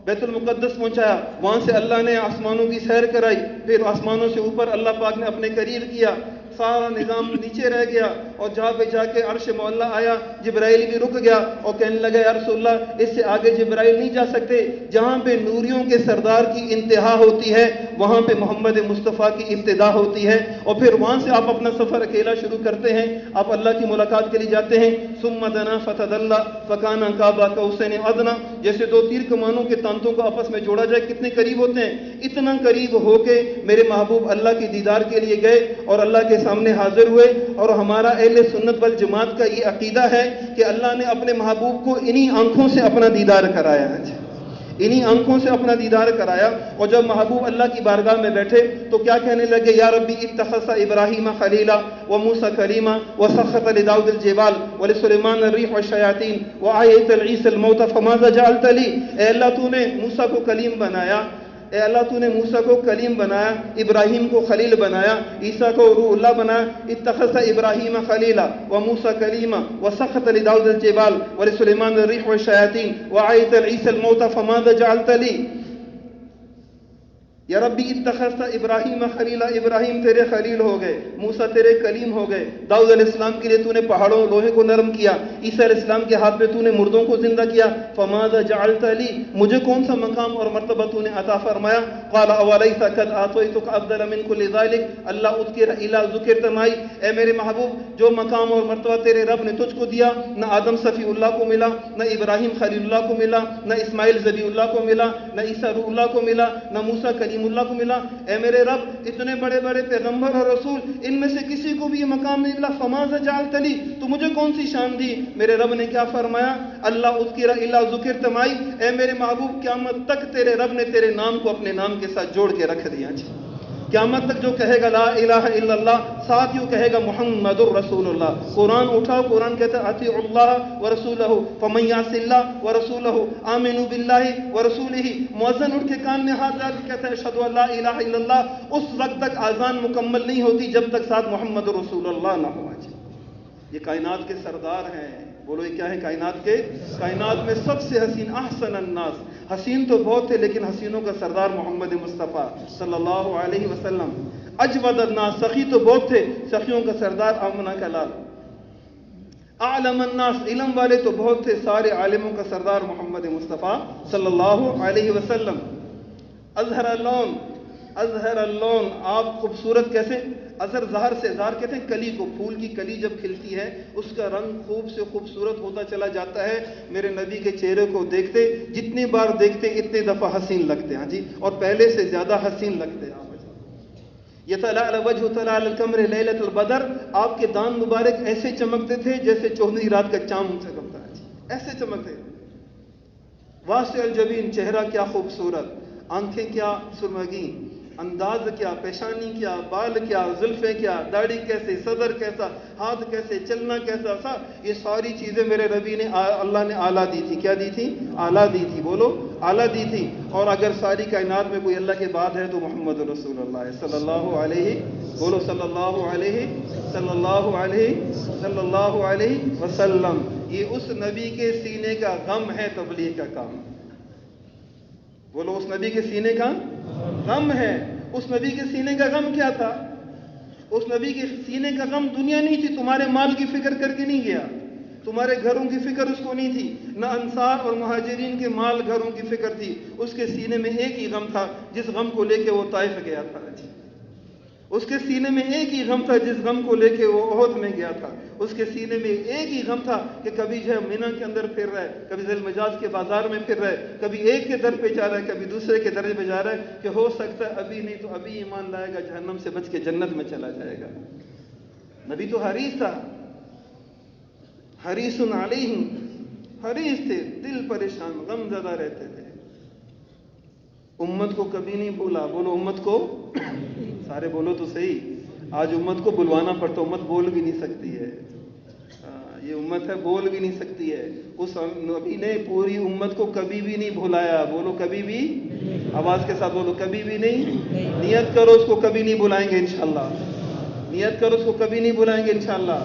بیت المقدس پہنچایا، وہاں سے اللہ نے آسمانوں کی سیر کرائی، پھر آسمانوں سے اوپر اللہ پاک نے اپنے قریب کیا. سارا نظام نیچے رہ گیا اور جہاں پہ جا کے عرش معلیٰ آیا، جبرائیل بھی رک گیا اور کہنے لگا یا رسول اللہ اس سے آگے جبرائیل نہیں جا سکتے. جہاں پہ نوریوں کے سردار کی انتہا ہوتی ہے وہاں پہ محمد مصطفیٰ کی ابتدا ہوتی ہے، اور پھر وہاں سے آپ اپنا سفر اکیلا شروع کرتے ہیں، آپ اللہ کی ملاقات کے لیے جاتے ہیں. ثم دنا فتدلى فكان قاب قوسين ادنى. جیسے دو تیر کمانوں کے تانتوں کو آپس میں جوڑا جائے کتنے قریب ہوتے ہیں، اتنا قریب ہو کے میرے محبوب اللہ کے دیدار کے لیے گئے اور اللہ کے سامنے حاضر ہوئے. اور ہمارا اہل سنت والجماعت کا یہ عقیدہ ہے کہ اللہ نے اپنے محبوب کو انہی آنکھوں سے اپنا دیدار کرایا ہے، انہی آنکھوں سے اپنا دیدار کرایا. اور جب محبوب اللہ کی بارگاہ میں بیٹھے تو کیا کہنے لگے؟ یا ربی اتخذ ابراہیم خلیلا وموسیٰ کلیما وسخر لداؤد الجبال ولسلیمان الریح والشیاطین وآیت عیسی الموت فماذا جعلت لی. اے اللہ تو نے موسیٰ کو کلیم بنایا، اے اللہ تو نے موسیٰ کو کلیم بنایا، ابراہیم کو خلیل بنایا، عیسیٰ کو روح اللہ بنایا. اتخذ ابراہیم خلیلا وموسیٰ کلیما وسخر لداؤد الجبال ولسلیمان الریح والشیاطین وآیت عیسی الموت فماذا جعلت لی. یا ربی اتخذت ابراہیم خلیلا. ابراہیم تیرے خلیل ہو گئے، موسیٰ تیرے کلیم ہو گئے. داؤد علیہ السلام کے لیے تو نے پہاڑوں لوہے کو نرم کیا، عیسیٰ علیہ السلام کے ہاتھ میں تو نے مردوں کو زندہ کیا. فماذا جعلت لی. مجھے کون سا مقام اور مرتبہ تو نے عطا فرمایا؟ قال اولیس قد اعطیتک افضل من کل ذلک. اللہ اذکر الا ذکرت معی. اے میرے محبوب جو مقام اور مرتبہ تیرے رب نے تجھ کو دیا نہ آدم صفی اللہ کو ملا، نہ ابراہیم خلیل اللہ کو ملا، نہ اسماعیل ذبیح اللہ کو ملا، نہ عیسیٰ روح اللہ کو ملا، نہ موسیٰ کلیم اللہ کو ملا. اے میرے رب اتنے بڑے بڑے پیغمبر اور رسول ان میں سے کسی کو بھی یہ مقام نہیں ملا. فماذا جعلت لی. تو مجھے کون سی شان دی؟ میرے رب نے کیا فرمایا؟ اللہ اذکر الا ذکرت معی. اے میرے محبوب قیامت تک تیرے رب نے تیرے نام کو اپنے نام کے ساتھ جوڑ کے رکھ دیا. قیامت تک جو کہے گا لا الہ الا اللہ ساتھ یوں کہے گا محمد الرسول اللہ. قرآن اٹھاؤ، قرآن کہتا ہے اطیعوا اللہ ورسولہ فمن یعص اللہ ورسولہ آمنوا باللہ ورسولہ. مؤذن اٹھ کے کان میں ہاتھ ڈال کے کہتا ہے اشہد ان لا الہ الا اللہ. اس وقت تک اذان مکمل نہیں ہوتی جب تک ساتھ محمد الرسول اللہ نہ ہو. یہ کائنات کے سردار ہیں. بولو یہ کیا ہے؟ کائنات میں سب سے حسین احسن الناس. حسین تو بہت تھے لیکن حسینوں کا سردار محمد مصطفیٰ صلی اللہ علیہ وسلم. اجود الناس. سخی تو بہت تھے، سخیوں کا سردار آمنہ کا لال. اعلم الناس. علم والے تو بہت تھے، سارے عالموں کا سردار محمد مصطفیٰ صلی اللہ علیہ وسلم. اظہر اللون. اظہر اللون. آپ خوبصورت کیسے؟ اظہر ظہر سے، ظہر کہتے ہیں کلی کو. پھول کی کلی جب کھلتی ہے اس کا رنگ خوب سے خوبصورت ہوتا چلا جاتا ہے. میرے نبی کے چہرے کو دیکھتے جتنی بار دیکھتے اتنے دفعہ حسین لگتے. ہاں جی، اور پہلے سے زیادہ حسین لگتے. یتلأ وجہ طلال القمر لیلۃ البدر. آپ کے دان مبارک ایسے چمکتے تھے جیسے چودھویں رات کا چاند چمکتا ہے، ایسے چمکتے. واسع الجبین. چہرہ کیا خوبصورت، آنکھیں کیا سرمگی، انداز کیا، پیشانی کیا، بال کیا، زلفیں کیا، داڑھی کیسے، صدر کیسا، ہاتھ کیسے، چلنا کیسا، یہ ساری چیزیں میرے نبی نے اللہ نے اعلیٰ دی تھی. کیا دی تھی؟ اعلیٰ دی تھی. بولو اعلیٰ دی تھی. اور اگر ساری کائنات میں کوئی اللہ کے بعد ہے تو محمد رسول اللہ صلی اللہ علیہ، بولو صلی اللہ علیہ، صلی اللہ علیہ، صلی اللہ علیہ وسلم. یہ اس نبی کے سینے کا غم ہے تبلیغ کا کام. بولو اس نبی کے سینے کا غم ہے. اس نبی کے سینے کا غم کیا تھا؟ اس نبی کے سینے کا غم دنیا نہیں تھی. تمہارے مال کی فکر کر کے نہیں گیا، تمہارے گھروں کی فکر اس کو نہیں تھی. نہ انصار اور مہاجرین کے مال گھروں کی فکر تھی. اس کے سینے میں ایک ہی غم تھا جس غم کو لے کے وہ طائف گیا تھا. اس کے سینے میں ایک ہی غم تھا جس غم کو لے کے وہ احد میں گیا تھا. اس کے سینے میں ایک ہی غم تھا کہ کبھی جو ہے مینا کے اندر پھر رہا ہے، کبھی ذی المجاز کے بازار میں پھر رہا ہے، کبھی ایک کے در پہ جا رہا ہے، کبھی دوسرے کے در پہ جا رہا ہے کہ ہو سکتا ہے ابھی نہیں تو ابھی ایمان لائے گا، جہنم سے بچ کے جنت میں چلا جائے گا. نبی تو حریص تھا، حریص علیہم، حریص تھے، دل پریشان، غم زدہ رہتے تھے. امت کو کبھی نہیں بھولا. بولو امت کو، سارے بولو تو صحیح. آج امت کو بلوانا پڑتا، امت بول بھی نہیں سکتی ہے. یہ امت ہے بول بھی نہیں سکتی ہے. اس نبی نے پوری امت کو کبھی بھی نہیں بھلایا. بولو کبھی بھی، آواز کے ساتھ بولو کبھی بھی نہیں. نیت کرو اس کو کبھی نہیں بلائیں گے انشاءاللہ. نیت کرو اس کو کبھی نہیں بلائیں گے انشاءاللہ.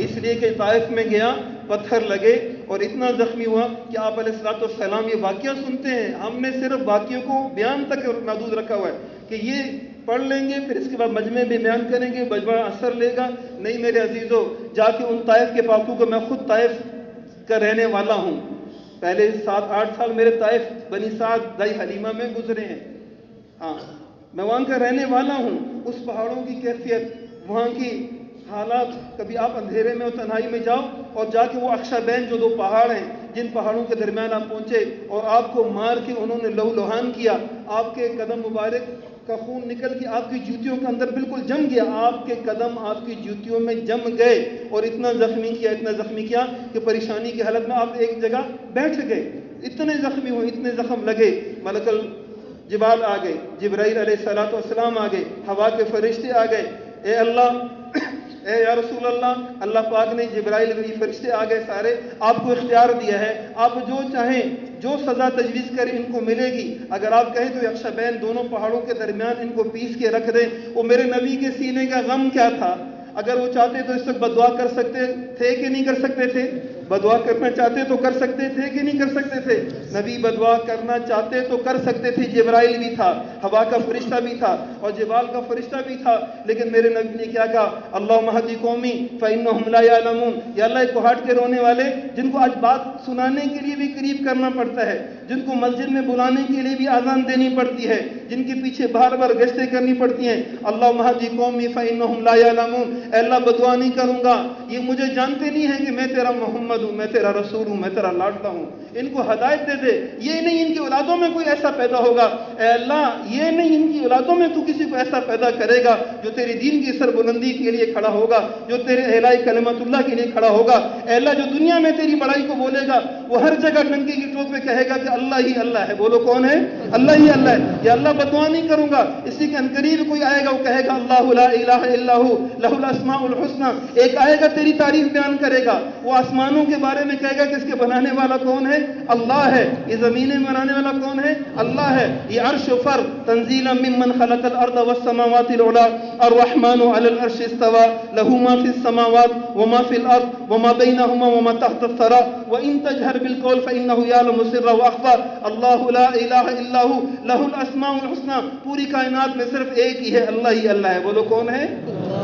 اس لیے کہ طائف میں گیا، پتھر لگے اور اتنا زخمی ہوا کہ آپ علیہ الصلوۃ والسلام یہ واقعہ سنتے ہیں. ہم نے صرف واقعوں کو بیان تک محدود رکھا ہوا ہے کہ یہ پڑھ لیں گے پھر اس کے بعد مجمع میں بیان کریں گے، مجمع اثر لے گا. نہیں میرے عزیزو، جا کے ان طائف کے پاکوں کو، میں خود طائف کا رہنے والا ہوں. پہلے 7-8 سال میرے طائف بنی سعد دائی حلیمہ میں گزرے ہیں. ہاں میں وہاں کا رہنے والا ہوں. اس پہاڑوں کی کیفیت، وہاں کی حالات، کبھی آپ اندھیرے میں اور تنہائی میں جاؤ اور جا کے وہ اخشبین جو 2 پہاڑ ہیں جن پہاڑوں کے درمیان آپ پہنچے اور آپ کو مار کے انہوں نے لہو لہان کیا، آپ کے قدم مبارک کا خون نکل کے آپ کی جوتیوں کے اندر بالکل جم گیا. آپ کے قدم آپ کی جوتیوں میں جم گئے اور اتنا زخمی کیا، اتنا زخمی کیا کہ پریشانی کی حالت میں آپ ایک جگہ بیٹھ گئے. اتنے زخمی ہوئے، اتنے زخم لگے. ملک الجبال آ گئے، جبرائیل علیہ الصلوۃ والسلام آ گئے، ہوا کے فرشتے آ گئے. اے اللہ، اے یا رسول اللہ، اللہ پاک نے جبرائیل کے فرشتے آ گئے سارے، آپ کو اختیار دیا ہے، آپ جو چاہیں جو سزا تجویز کریں ان کو ملے گی. اگر آپ کہیں تو اخشبین دونوں پہاڑوں کے درمیان ان کو پیس کے رکھ دیں. وہ میرے نبی کے سینے کا غم کیا تھا؟ اگر وہ چاہتے تو اس وقت بدعا کر سکتے تھے کہ نہیں کر سکتے تھے؟ بدعا کرنا چاہتے تو کر سکتے تھے کہ نہیں کر سکتے تھے؟ نبی بدعا کرنا چاہتے تو کر سکتے تھے. جبرائیل بھی تھا، ہوا کا فرشتہ بھی تھا اور جبال کا فرشتہ بھی تھا. لیکن میرے نبی نے کیا کہا؟ اللہم اہد قومی فانہم لا یعلمون. یا اللہ ایک کوہاٹ کے رونے والے جن کو آج بات سنانے کے لیے بھی قریب کرنا پڑتا ہے، جن کو مسجد میں بلانے کے لیے بھی اذان دینی پڑتی ہے، جن کے پیچھے بار بار گشتیں کرنی پڑتی ہیں. اللہم اہد قومی فانہم لا یعلمون. اے اللہ بدعا نہیں کروں گا، یہ مجھے جانتے نہیں ہیں کہ میں تیرا محمد ہوں، میں تیرا رسول ہوں، میں تیرا لاڈلا ہوں. ان کو ہدایت دے دے. یہ نہیں ان کی اولادوں میں کوئی ایسا پیدا ہوگا، اے اللہ یہ نہیں ان کی اولادوں میں تو کسی کو ایسا پیدا کرے گا جو تیری دین کی سربلندی کے لیے کھڑا ہوگا، جو تیرے اعلاء کلمت اللہ کے لیے کھڑا ہوگا. اے اللہ جو دنیا میں تیری بڑائی کو بولے گا وہ ہر جگہ ڈنکے کی ٹوک پہ کہے گا کہ اللہ ہی اللہ ہے. بولو کون ہے؟ اللہ ہی اللہ ہے. یا اللہ بدعا نہیں کروں گا. اسی کے انقریب کوئی آئے گا وہ کہے گا اللہ لا الہ الا ہو لہ الاسماء الحسنى. ایک آئے گا تیری تعریف بیان کرے گا، وہ آسمانوں کے بارے میں کہے گا کہ اس کے بنانے والا کون ہے؟ اللہ ہے. یہ زمینیں بنانے والا کون ہے؟ اللہ ہے. یہ عرش و فر تنزیلا ممن خلق الارض والسماوات العلی الرحمن علی العرش استوى له ما في السماوات وما في الارض وما بينهما وما تحت الثرى وان تجهر بالقول فانه يعلم السر واخفى. اللہ لا الہ الا هو لہ الاسماء الحسنى. پوری کائنات میں صرف ایک ہی ہے، اللہ ہی اللہ ہے. بولو کون ہے؟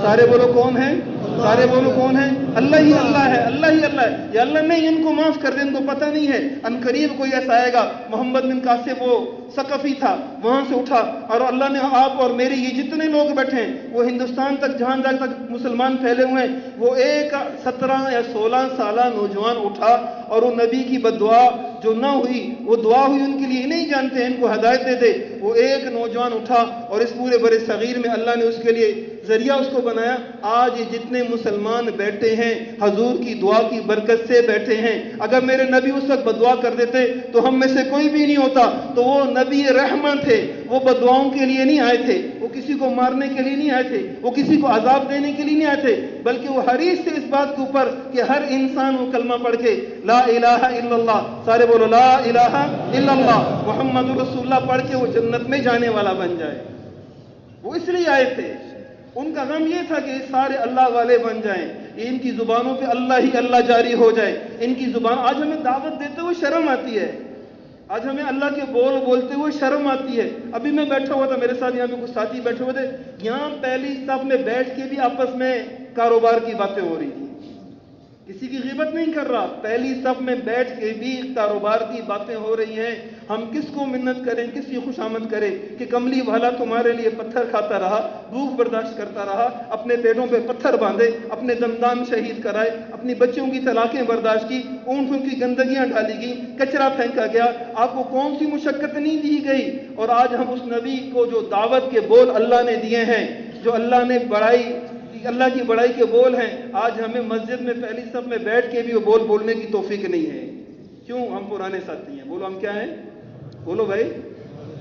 سارے بولو کون ہے؟ سارے بولو کون ہے؟ اللہ ہی اللہ ہے. اللہ ہی اللہ ہے. یا اللہ نہیں ان کو معاف کر دے، ان کو پتہ نہیں ہے. ان قریب کوئی ایسا آئے گا. محمد بن قاسم وہ ثقفی تھا، وہاں سے اٹھا اور اللہ نے آپ اور میرے یہ جتنے لوگ بیٹھے ہیں وہ ہندوستان تک جہاں جہاں تک مسلمان پھیلے ہوئے ہیں، وہ ایک 17 یا 16 سالہ نوجوان اٹھا اور وہ نبی کی بدعا جو نہ ہوئی وہ دعا ہوئی ان کے لیے نہیں جانتے ہیں، ان کو ہدایت دے دے. وہ ایک نوجوان اٹھا اور اس پورے برے صغیر میں اللہ نے اس کے لیے ذریعہ اس کو بنایا. آج یہ جتنے مسلمان بیٹھے ہیں حضور کی دعا کی برکت سے بیٹھے ہیں. اگر میرے نبی اس وقت بدعا کر دیتے تو ہم میں سے کوئی بھی نہیں ہوتا. تو وہ نبی رحمت تھے, وہ بدعاؤں کے لیے نہیں آئے تھے, وہ کسی کو مارنے کے لیے نہیں آئے تھے, وہ کسی کو عذاب دینے کے لیے نہیں آئے تھے, بلکہ وہ حریص تھے اس بات کے اوپر کہ ہر انسان وہ کلمہ پڑھ کے لا الہ الا اللہ, سارے بولو لا الہ الا اللہ محمد رسول اللہ پڑھ کے وہ جنت میں جانے والا بن جائے. وہ اس لیے آئے تھے. ان کا غم یہ تھا کہ سارے اللہ والے بن جائیں, ان کی زبانوں پہ اللہ ہی اللہ جاری ہو جائے. ان کی زبان, آج ہمیں دعوت دیتے ہوئے شرم آتی ہے, آج ہمیں اللہ کے بول بولتے ہوئے شرم آتی ہے. ابھی میں بیٹھا ہوا تھا, میرے ساتھ یہاں پہ کچھ ساتھی بیٹھے ہوئے تھے, یہاں پہلی صف میں بیٹھ کے بھی آپس میں کاروبار کی باتیں ہو رہی تھی. کسی کی غیبت نہیں کر رہا, پہلی صف میں بیٹھ کے بھی کاروبار کی باتیں ہو رہی ہیں. ہم کس کو منت کریں, کس کی خوشامد کریں کہ کملی والا تمہارے لیے پتھر کھاتا رہا, بھوک برداشت کرتا رہا, اپنے پیٹوں پہ پتھر باندھے, اپنے دندان شہید کرائے, اپنی بچوں کی طلاقیں برداشت کی, اونٹوں کی گندگیاں ڈالی گئی, کچرا پھینکا گیا. آپ کو کون سی مشقت نہیں دی گئی؟ اور آج ہم اس نبی کو جو دعوت کے بول اللہ نے دیے ہیں, جو اللہ نے اللہ کی بڑائی کے بول ہیں, آج ہمیں مسجد میں پہلی صف میں بیٹھ کے بھی وہ بول بولنے کی توفیق نہیں ہے. کیوں؟ ہم پرانے ساتھی ہیں. بولو ہم کیا ہیں؟ بولو بھائی.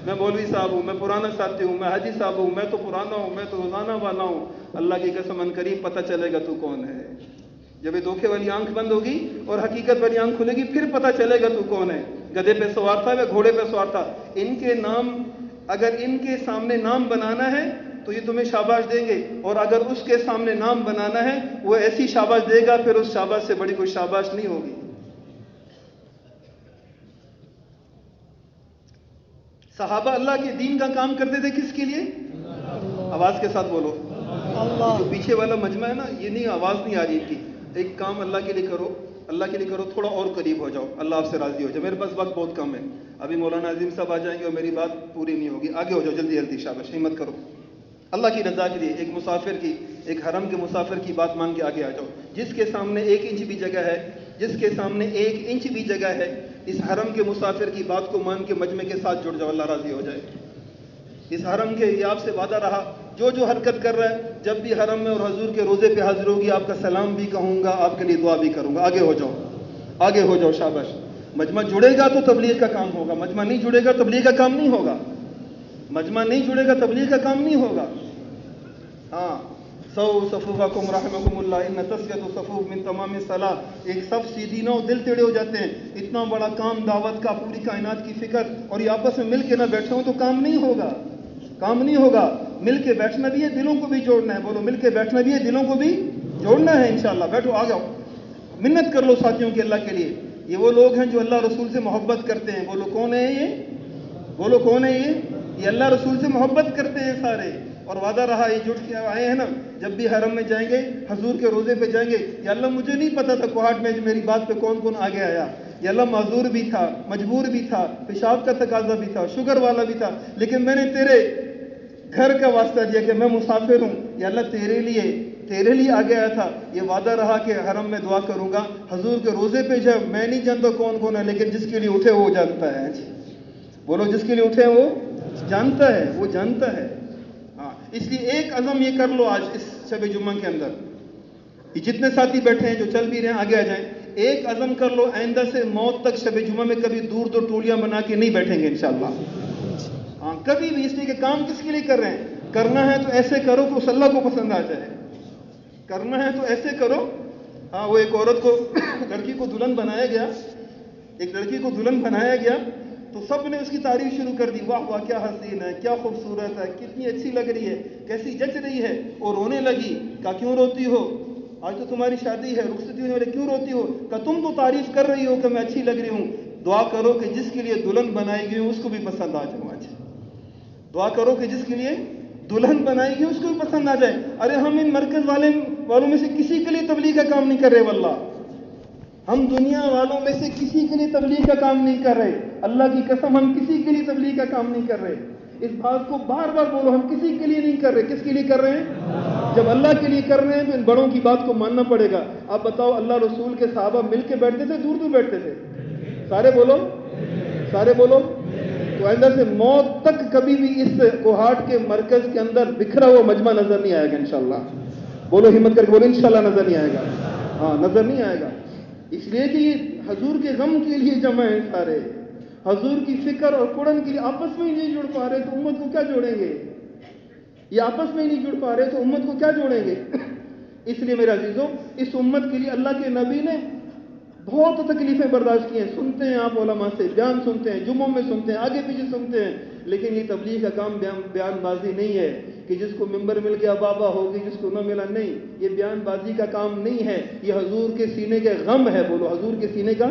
میں مولوی صاحب ہوں, میں پرانا ساتھی ہوں, میں حاجی صاحب ہوں, میں تو پرانا ہوں, میں تو روزانہ والا ہوں. اللہ کی قسم ان قریب پتہ چلے گا تو کون ہے. جب یہ دھوکے والی آنکھ بند ہوگی اور حقیقت والی آنکھ کھلے گی, پھر پتہ چلے گا تو کون ہے. گدھے پہ سوار تھا یا گھوڑے پہ سوار تھا, ان کے نام, اگر ان کے سامنے نام بنانا ہے تو یہ تمہیں شاباش دیں گے, اور اگر اس کے سامنے نام بنانا ہے وہ ایسی شاباش دے گا, پھر اس شاباش سے بڑی کوئی شاباش نہیں ہوگی. صحابہ اللہ کے دین کا کام کرتے تھے کس کے لیے؟ آواز کے ساتھ بولو. جو پیچھے والا مجمع ہے نا, یہ نہیں, آواز نہیں آ رہی ان کی. ایک کام اللہ کے لیے کرو, اللہ کے لیے کرو, تھوڑا اور قریب ہو جاؤ, اللہ آپ سے راضی ہو جائے. میرے پاس وقت بہت کم ہے, ابھی مولانا عظیم صاحب آ جائیں گے اور میری بات پوری نہیں ہوگی. آگے ہو جاؤ جلدی جلدی, شاباش, ہمت کرو. اللہ کی رضا کے لیے ایک مسافر کی, ایک حرم کے مسافر کی بات مان کے آگے آ جاؤ. جس کے سامنے 1 انچ بھی جگہ ہے, جس کے سامنے 1 انچ بھی جگہ ہے, اس حرم کے مسافر کی بات کو مان کے مجمع کے ساتھ جڑ جاؤ, اللہ راضی ہو جائے. اس حرم کے یہ آپ سے وعدہ رہا, جو حرکت کر رہا ہے, جب بھی حرم میں اور حضور کے روزے پہ حاضر ہوگی, آپ کا سلام بھی کہوں گا, آپ کے لیے دعا بھی کروں گا. آگے ہو جاؤ, آگے ہو جاؤ, شاباش. مجمع جڑے گا تو تبلیغ کا کام ہوگا, مجمع نہیں جڑے گا تبلیغ کا کام نہیں ہوگا. مجمع نہیں جڑے گا تبلیغ کا کام نہیں ہوگا. ہاں, صفوفکم رحمکم اللہ ان تسویۃ الصفوف من تمام الصلاۃ. ایک صف سیدھی نہ ہو, دل ٹیڑے ہو جاتے ہیں. اتنا بڑا کام دعوت کا, پوری کائنات کی فکر, اور یہ آپس میں مل کے نہ بیٹھے ہوں تو کام نہیں ہوگا, کام نہیں ہوگا. مل کے بیٹھنا بھی ہے, دلوں کو بھی جوڑنا ہے. بولو, مل کے بیٹھنا بھی ہے, دلوں کو بھی جوڑنا ہے. انشاءاللہ بیٹھو, آ جاؤ, منت کر لو ساتھیوں کے اللہ کے لیے. یہ وہ لوگ ہیں جو اللہ رسول سے محبت کرتے ہیں. بولو کون ہے یہ؟ بولو کون ہے یہ اللہ رسول سے محبت کرتے ہیں سارے. اور وعدہ رہا, یہ جٹ کے آئے ہیں نا, جب بھی حرم میں جائیں گے, حضور کے روزے پہ جائیں گے, یا اللہ مجھے نہیں پتا تھا کوہاٹ میں میری بات پہ کون کون آگے آیا. یا اللہ معذور بھی تھا, مجبور بھی تھا, پیشاب کا تقاضا بھی تھا, شوگر والا بھی تھا, لیکن میں نے تیرے گھر کا واسطہ دیا کہ میں مسافر ہوں. یا اللہ تیرے لیے آگے آیا تھا. یہ وعدہ رہا کہ حرم میں دعا کروں گا. حضور کے روزے پہ جب میں نہیں جانتا کون کون ہے, لیکن جس کے لیے اٹھے وہ جانتا ہے. بولو, جس کے لیے اٹھے وہ جانتا ہے, وہ جانتا ہے. اس لیے ایک عزم یہ کر لو آج اس شب جمعہ کے اندر, یہ جتنے ساتھی بیٹھے ہیں جو چل بھی رہے ہیں آگے آ جائیں. ایک عزم کر لو, آئندہ سے موت تک شب جمعہ میں کبھی دور دور ٹولیاں بنا کے نہیں بیٹھیں گے انشاءاللہ. ہاں, کبھی بھی. اس لیے کہ کام کس کے لیے کر رہے ہیں؟ کرنا ہے تو ایسے کرو کہ اس اللہ کو پسند آ جائے. کرنا ہے تو ایسے کرو. ہاں, وہ ایک عورت کو, لڑکی کو دلہن بنایا گیا, ایک لڑکی کو دلہن بنایا گیا تو سب نے اس کی تعریف شروع کر دی. واہ واہ, کیا حسین ہے, کیا خوبصورت ہے, کتنی اچھی لگ رہی ہے, کیسی جچ رہی ہے. اور رونے لگی. کہا کیوں روتی ہو, آج تو تمہاری شادی ہے, رخصتی ہونے والے, کیوں روتی ہو؟ کہا تم تو تعریف کر رہی ہو کہ میں اچھی لگ رہی ہوں. دعا کرو کہ جس کے لیے دلہن بنائی گئی ہوں اس کو بھی پسند آ جاؤں. آج دعا کرو کہ جس کے لیے دلہن بنائی گئی اس کو بھی پسند آ جائے. ارے ہم ان مرکز والوں میں سے کسی کے لیے تبلیغ کا کام نہیں کر رہے. واللہ ہم دنیا والوں میں سے کسی کے لیے تبلیغ کا کام نہیں کر رہے. اللہ کی قسم, ہم کسی کے لیے تبلیغ کا کام نہیں کر رہے. اس بات کو بار بار بولو, ہم کسی کے لیے نہیں کر رہے. کس کے لیے کر رہے ہیں؟ جب اللہ کے لیے کر رہے ہیں تو ان بڑوں کی بات کو ماننا پڑے گا. آپ بتاؤ, اللہ رسول کے صحابہ مل کے بیٹھتے تھے, دور دور بیٹھتے تھے؟ سارے بولو, سارے بولو. تو تو آئندہ سے موت تک کبھی بھی اس کوہاٹ کے مرکز کے اندر بکھرا ہوا مجمع نظر نہیں آئے گا انشاءاللہ. بولو ہمت کر کے بولو انشاءاللہ نظر نہیں آئے گا. ہاں نظر نہیں آئے گا. اس لیے کہ یہ حضور کے غم کے لیے جمع ہیں سارے. حضور کی فکر اور قرآن کے لیے آپس میں ہی نہیں جڑ پا رہے تو امت کو کیا جوڑیں گے؟ یہ آپس میں ہی نہیں جڑ پا رہے تو امت کو کیا جوڑیں گے؟ اس لیے میرے عزیزوں اس امت کے لیے اللہ کے نبی نے بہت تکلیفیں برداشت کی ہیں. سنتے ہیں آپ علماء سے بیان سنتے ہیں, جمعوں میں سنتے ہیں, آگے پیچھے سنتے ہیں, لیکن یہ تبلیغ کا کام بیان بازی نہیں ہے کہ جس کو ممبر مل گیا بابا ہوگی, جس کو نہ ملا نہیں. یہ بیان بازی کا کام نہیں ہے, یہ حضور کے سینے کے غم ہے. بولو حضور کے سینے کا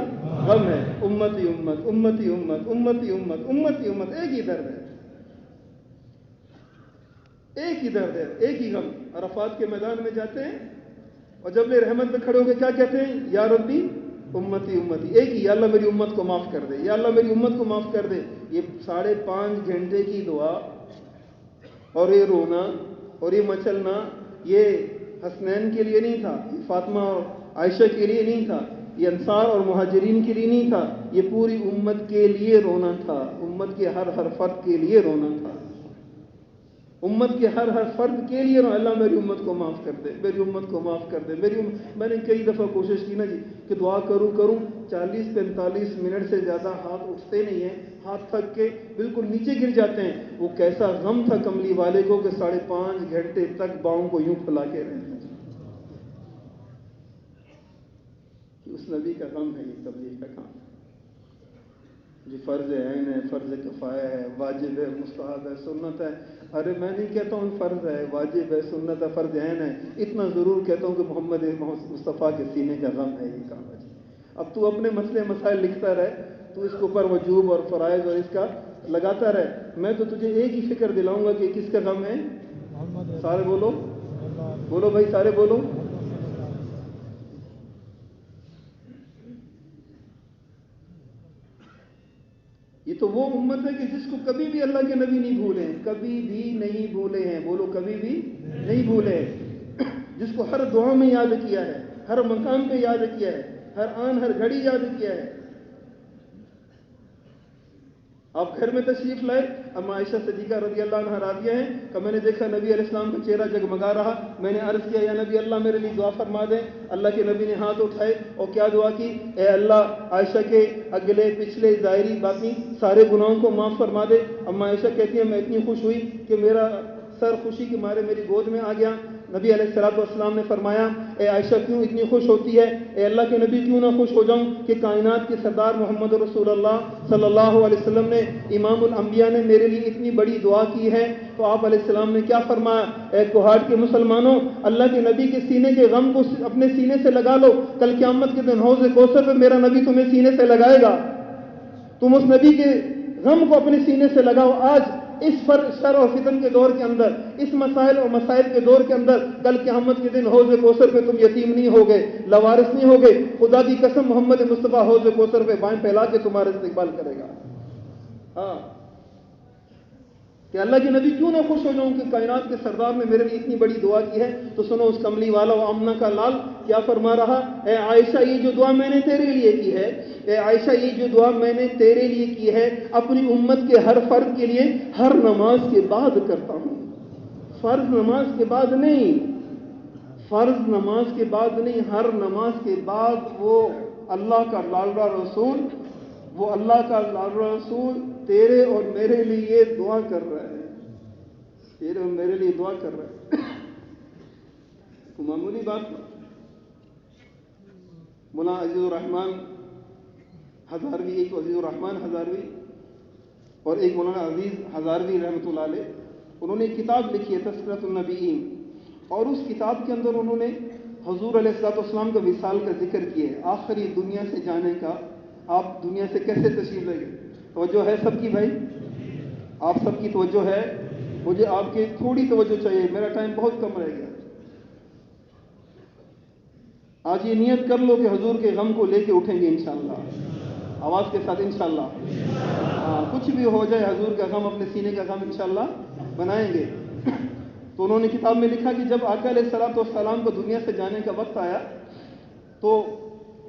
غم ہے. امتی امت امتی امت امتی امت امتی امت, ایک ہی درد ہے, ایک ہی درد ہے, ایک ہی غم. عرفات کے میدان میں جاتے ہیں اور جب لے رحمت پہ کھڑے ہو کے کیا کہتے ہیں؟ یا ربی امتی امتی. ایک ہی, یا اللہ میری امت کو معاف کر دے, یا اللہ میری امت کو معاف کر دے. یہ 5.5 گھنٹے کی دعا اور یہ رونا اور یہ مچلنا یہ حسنین کے لیے نہیں تھا, یہ فاطمہ اور عائشہ کے لیے نہیں تھا, یہ انصار اور مہاجرین کے لیے نہیں تھا, یہ پوری امت کے لیے رونا تھا. امت کے ہر فرد کے لیے رونا تھا. امت کے ہر فرد کے لیے اللہ میری امت کو معاف کر دے, میری امت کو معاف کر دے, میں نے کئی دفعہ کوشش کی نا جی کہ دعا کروں 40-45 منٹ سے زیادہ ہاتھ اٹھتے نہیں ہیں, ہاتھ تھک کے بالکل نیچے گر جاتے ہیں. وہ کیسا غم تھا کملی والے کو کہ 5.5 گھنٹے تک باؤں کو یوں پھلا کے رہے. اس نبی کا غم ہے یہ تبلیغ کا کام. جی فرض عین ہے, فرض کفایہ ہے, واجب ہے, مستحب ہے, سنت ہے. ارے میں نہیں کہتا ہوں فرض ہے, واجب ہے, سنت ہے, فرض عین ہے. اتنا ضرور کہتا ہوں کہ محمد مصطفیٰ کے سینے کا غم ہے یہ کام ہے. اب تو اپنے مسئلے مسائل لکھتا رہے, تو اس کے اوپر وجوب اور فرائض اور اس کا لگاتا رہے. میں تو تجھے ایک ہی فکر دلاؤں گا کہ کس کا غم ہے. سارے بولو, بولو بھائی, سارے بولو. یہ تو وہ امت ہے کہ جس کو کبھی بھی اللہ کے نبی نہیں بھولے ہیں, کبھی بھی نہیں بھولے ہیں. بولو کبھی بھی نہیں بھولے ہیں. جس کو ہر دعا میں یاد کیا ہے, ہر مقام پہ یاد کیا ہے, ہر آن ہر گھڑی یاد کیا ہے. آپ گھر میں تشریف لائے, اما عائشہ صدیقہ رضی اللہ عنہا راضیہ ہیں کہ میں نے دیکھا نبی علیہ السلام کا چہرہ جگمگا رہا. میں نے عرض کیا یا نبی اللہ میرے لیے دعا فرما دیں. اللہ کے نبی نے ہاتھ اٹھائے اور کیا دعا کی؟ اے اللہ عائشہ کے اگلے پچھلے ظاہری باطنی سارے گناہوں کو معاف فرما دے. اما عائشہ کہتی ہے میں اتنی خوش ہوئی کہ میرا سر خوشی کے مارے میری گود میں آ گیا. نبی علیہ السلام نے فرمایا اے عائشہ کیوں اتنی خوش ہوتی ہے؟ اے اللہ کے نبی کیوں نہ خوش ہو جاؤں کہ کائنات کے سردار محمد رسول اللہ صلی اللہ علیہ وسلم نے, امام الانبیاء نے میرے لیے اتنی بڑی دعا کی ہے. تو آپ علیہ السلام نے کیا فرمایا؟ اے کوہاٹ کے مسلمانوں, اللہ کے نبی کے سینے کے غم کو اپنے سینے سے لگا لو. کل قیامت کے دن حوض کوثر پہ میرا نبی تمہیں سینے سے لگائے گا. تم اس نبی کے غم کو اپنے سینے سے لگاؤ. آج اس شر اور فتن کے دور کے اندر, اس مسائل اور مسائل کے دور کے اندر, کل قیامت کے دن حوض کوثر پہ تم یتیم نہیں ہوگے, لاوارث نہیں ہوگے. خدا کی قسم محمد مصطفیٰ حوض کوثر پہ بائیں پھیلا کے تمہارا استقبال کرے گا. ہاں کہ اللہ کے نبی کیوں نہ خوش ہو جاؤں کہ کائنات کے سردار نے میرے لیے اتنی بڑی دعا کی ہے. تو سنو اس کملی والا و آمنہ کا لال کیا فرما رہا. اے عائشہ یہ جو دعا میں نے تیرے لیے کی ہے, اے عائشہ یہ جو دعا میں نے تیرے لیے کی ہے, اپنی امت کے ہر فرد کے لیے ہر نماز کے بعد کرتا ہوں. فرض نماز کے بعد نہیں, فرض نماز کے بعد نہیں, ہر نماز کے بعد وہ اللہ کا لاڈلا رسول, وہ اللہ کا لاڈلا رسول تیرے اور میرے لیے دعا کر رہا ہے. تیرے اور میرے لیے دعا کر رہا ہے. تو معمولی بات. مولانا عزیز الرحمان ہزاروی, ایک عزیز الرحمان ہزاروی اور ایک مولانا عزیز ہزاروی رحمۃ اللہ علیہ, انہوں نے ایک کتاب لکھی ہے تذکرۃ النبیین, اور اس کتاب کے اندر انہوں نے حضور علیہ السلام کا وصال کا ذکر کیا ہے, آخری دنیا سے جانے کا. آپ دنیا سے کیسے تشریف لے گئے؟ توجہ ہے سب کی بھائی؟ آپ سب کی توجہ ہے؟ مجھے آپ کی تھوڑی توجہ چاہیے, میرا ٹائم بہت کم رہ گیا. آج یہ نیت کر لو کہ حضور کے غم کو لے کے اٹھیں گے انشاءاللہ, آواز کے ساتھ انشاءاللہ. کچھ بھی ہو جائے حضور کا غم, اپنے سینے کا غم انشاءاللہ بنائیں گے. تو انہوں نے کتاب میں لکھا کہ جب آقا علیہ السلام کو دنیا سے جانے کا وقت آیا تو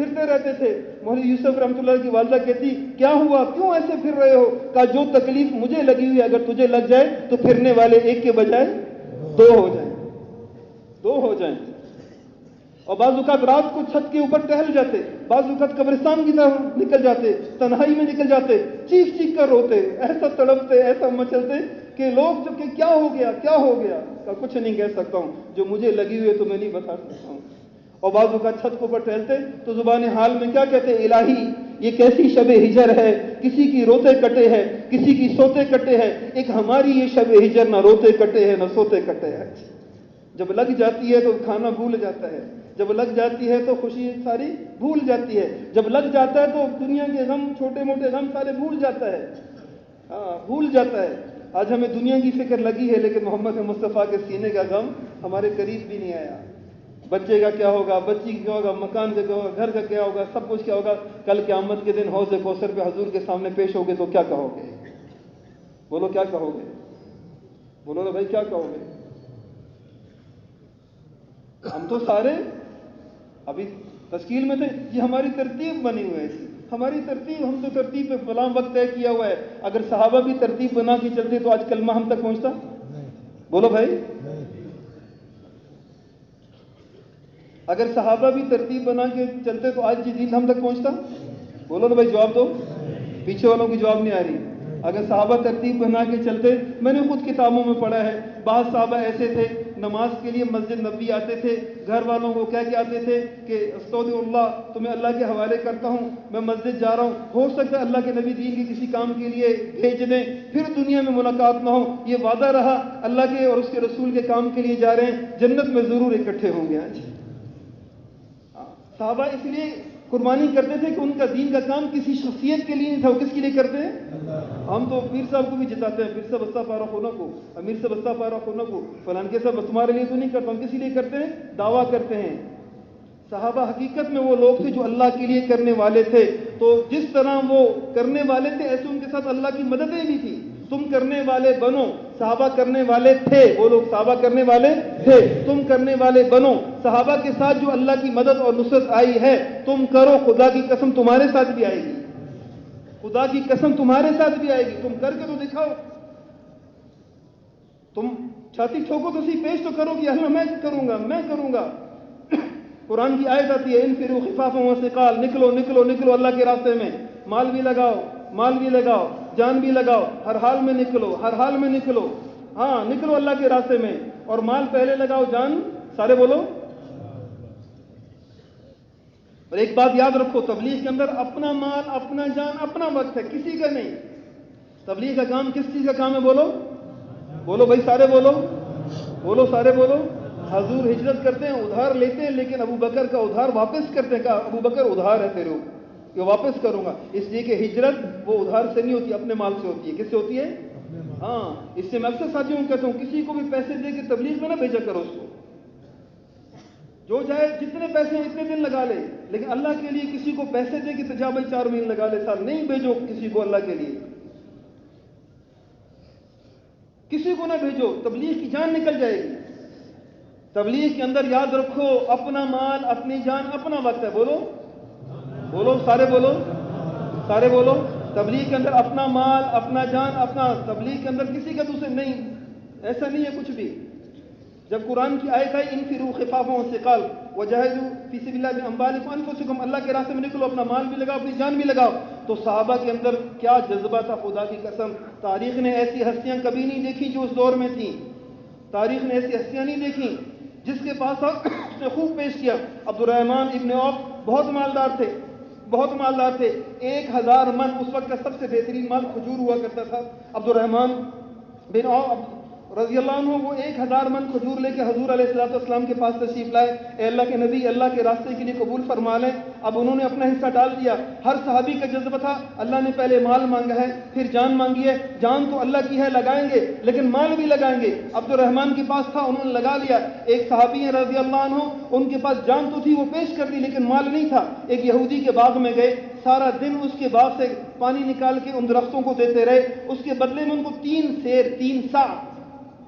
پھرتے رہتے تھے. مولوی یوسف رحمۃ اللہ کی والدہ کہتی کیا ہوا, کیوں ایسے پھر رہے ہو؟ کہا جو تکلیف مجھے لگی ہوئی اگر تجھے لگ جائے تو پھرنے والے ایک کے بجائے دو ہو جائیں. اور بعض اوقات رات کو چھت کے اوپر ٹہل جاتے, بعض اوقات قبرستان کی طرف نکل جاتے, تنہائی میں نکل جاتے, چیخ چیخ کر روتے, ایسا تڑپتے, ایسا مچلتے کہ لوگ جب کہ کیا ہو گیا, کہ کچھ نہیں کہہ سکتا ہوں, جو مجھے لگی ہوئی ہے تو میں نہیں بتا سکتا ہوں. اور بعض اوقات چھت کے اوپر ٹہلتے تو زبان حال میں کیا کہتے, الہی یہ کیسی شب ہجر ہے, کسی کی روتے کٹے ہے, کسی کی سوتے کٹے ہے, ایک ہماری یہ شب ہجر نہ روتے کٹے ہے نہ سوتے کٹے ہے. جب لگ جاتی ہے تو کھانا بھول جاتا ہے, جب لگ جاتی ہے تو خوشی ساری بھول جاتی ہے, جب لگ جاتا ہے تو دنیا کے غم, چھوٹے موٹے غم سارے بھول جاتا ہے. بھول جاتا ہے. آج ہمیں دنیا کی فکر لگی ہے لیکن محمد مصطفیٰ کے سینے کا غم ہمارے قریب بھی نہیں آیا. بچے کا کیا ہوگا, بچی کا کیا ہوگا, مکان کا کیا ہوگا, گھر کا کیا ہوگا, سب کچھ کیا ہوگا. کل قیامت کے دن حوض کوثر پہ حضور کے سامنے پیش ہوگے تو کیا کہو گے؟ بولو کیا کہو گے؟ بولو نا بھائی کیا کہو گے؟ ہم تو سارے ابھی تشکیل میں تھے, یہ ہماری ترتیب بنی ہوئی ہے, ہماری ترتیب, ہم تو ترتیب پہ فلاں وقت طے کیا ہوا ہے. اگر صحابہ بھی ترتیب بنا کے چلتے تو آج کلمہ ہم تک پہنچتا؟ بولو بھائی. اگر صحابہ بھی ترتیب بنا کے چلتے تو آج یہ دین ہم تک پہنچتا؟ بولو نا بھائی, جواب دو. پیچھے والوں کی جواب نہیں آ رہی. اگر صحابہ ترتیب بنا کے چلتے, میں نے خود کتابوں میں پڑھا ہے, بعض صحابہ ایسے تھے نماز کے لیے مسجد نبوی آتے تھے, گھر والوں کو کہہ کے آتے تھے کہ استودع اللہ, تمہیں اللہ کے حوالے کرتا ہوں, میں مسجد جا رہا ہوں, ہو سکتا ہے اللہ کے نبی دین کے کسی کام کے لیے بھیج دیں, پھر دنیا میں ملاقات نہ ہو. یہ وعدہ رہا, اللہ کے اور اس کے رسول کے کام کے لیے جا رہے ہیں, جنت میں ضرور اکٹھے ہوں گے. صحابہ اس لیے قربانی کرتے تھے کہ ان کا دین کا کام کسی شخصیت کے لیے نہیں تھا, وہ کس کے لیے کرتے ہیں؟ ہم تو پیر صاحب کو بھی جتاتے ہیں, پیر صاحب استغفار ہونا کو, امیر صاحب استغفار ہونا کو, فلان کے صاحب تمہارے لیے تو نہیں کرتا ہوں, کسی لیے کرتے ہیں؟ دعویٰ کرتے ہیں. صحابہ حقیقت میں وہ لوگ تھے جو اللہ کے لیے کرنے والے تھے. تو جس طرح وہ کرنے والے تھے ایسے ان کے ساتھ اللہ کی مددیں بھی تھی. تم کرنے والے بنو, صحابہ کرنے والے تھے, وہ لوگ صحابہ کرنے والے تھے, تم کرنے والے بنو. صحابہ کے ساتھ جو اللہ کی مدد اور نصرت آئی ہے تم کرو, خدا کی قسم تمہارے ساتھ بھی آئے گی, خدا کی قسم تمہارے ساتھ بھی آئے گی. تم کر کے تو دکھاؤ, تم چھاتی ٹھوکو تو سی پیش تو کرو کہ اللہ میں کروں گا, میں کروں گا. قرآن کی آیت آتی ہے, انفروا خفافا وثقال, نکلو نکلو نکلو اللہ کے راستے میں, مال بھی لگاؤ, مال بھی لگاؤ, جان بھی لگاؤ, ہر حال میں نکلو, ہر حال میں نکلو. ہاں نکلو اللہ کے راستے میں, اور مال پہلے لگاؤ, جان سارے بولو. اور ایک بات یاد رکھو, تبلیغ کے اندر اپنا مال, اپنا جان, اپنا وقت ہے, کسی کا نہیں. تبلیغ کا کام کس چیز کا کام ہے؟ بولو, بولو بھائی سارے بولو, بولو سارے بولو. حضور ہجرت کرتے ہیں, ادھار لیتے ہیں, لیکن ابو بکر کا ادھار واپس کرتے ہیں. کہا ابو بکر ادھار ہے تیرے, یہ واپس کروں گا. اس لیے کہ ہجرت وہ ادھار سے نہیں ہوتی, اپنے مال سے ہوتی ہے. کس سے ہوتی ہے؟ ہاں. اس سے میں اکثر ساتھیوں کو کہتا ہوں, کسی کو بھی پیسے دے کے تبلیغ میں نہ بھیجا کرو اس کو. جو چاہے جتنے پیسے ہیں اتنے دن لگا لے, لیکن اللہ کے لیے کسی کو پیسے دے کے جا بھائی 4 مہینے لگا لے, سال نہیں بھیجو کسی کو اللہ کے لیے. کسی کو نہ بھیجو, تبلیغ کی جان نکل جائے گی. تبلیغ کے اندر یاد رکھو, اپنا مال, اپنی جان, اپنا وقت ہے. بولو, بولو سارے بولو, سارے بولو. تبلیغ کے اندر اپنا مال, اپنا جان, اپنا. تبلیغ کے اندر کسی کا دوسرے نہیں, ایسا نہیں ہے کچھ بھی. جب قرآن کی آیت ہے انفروا خفافا وثقال وجاہدوا فی سبیل اللہ باموالکم وانفسکم, اللہ کے راستے میں نکلو, اپنا مال بھی لگاؤ, اپنی جان بھی لگاؤ. تو صحابہ کے اندر کیا جذبہ تھا, خدا کی قسم. تاریخ نے ایسی ہستیاں کبھی نہیں دیکھی جو اس دور میں تھیں. تاریخ نے ایسی ہستیاں نہیں دیکھی. جس کے پاس اس نے خوب پیش کیا. عبد الرحمن ابن عوف بہت مالدار تھے, بہت مالدار تھے. 1000 من, اس وقت کا سب سے بہترین مال کھجور ہوا کرتا تھا. عبد الرحمن بن عوف رضی اللہ عنہ وہ 1000 من کھجور لے کے حضور علیہ الصلوۃ والسلام کے پاس تشریف لائے. اے اللہ کے نبی, اللہ کے راستے کے لیے قبول فرما لیں. اب انہوں نے اپنا حصہ ڈال دیا. ہر صحابی کا جذبہ تھا, اللہ نے پہلے مال مانگا ہے, پھر جان مانگی ہے. جان تو اللہ کی ہے, لگائیں گے, لیکن مال بھی لگائیں گے. عبد الرحمن کے پاس تھا, انہوں نے لگا لیا. ایک صحابی ہیں رضی اللہ عنہ, ان کے پاس جان تو تھی, وہ پیش کر دی, لیکن مال نہیں تھا. ایک یہودی کے باغ میں گئے, سارا دن اس کے باغ سے پانی نکال کے ان درختوں کو دیتے رہے. اس کے بدلے میں ان کو 3 سیر, 3 سا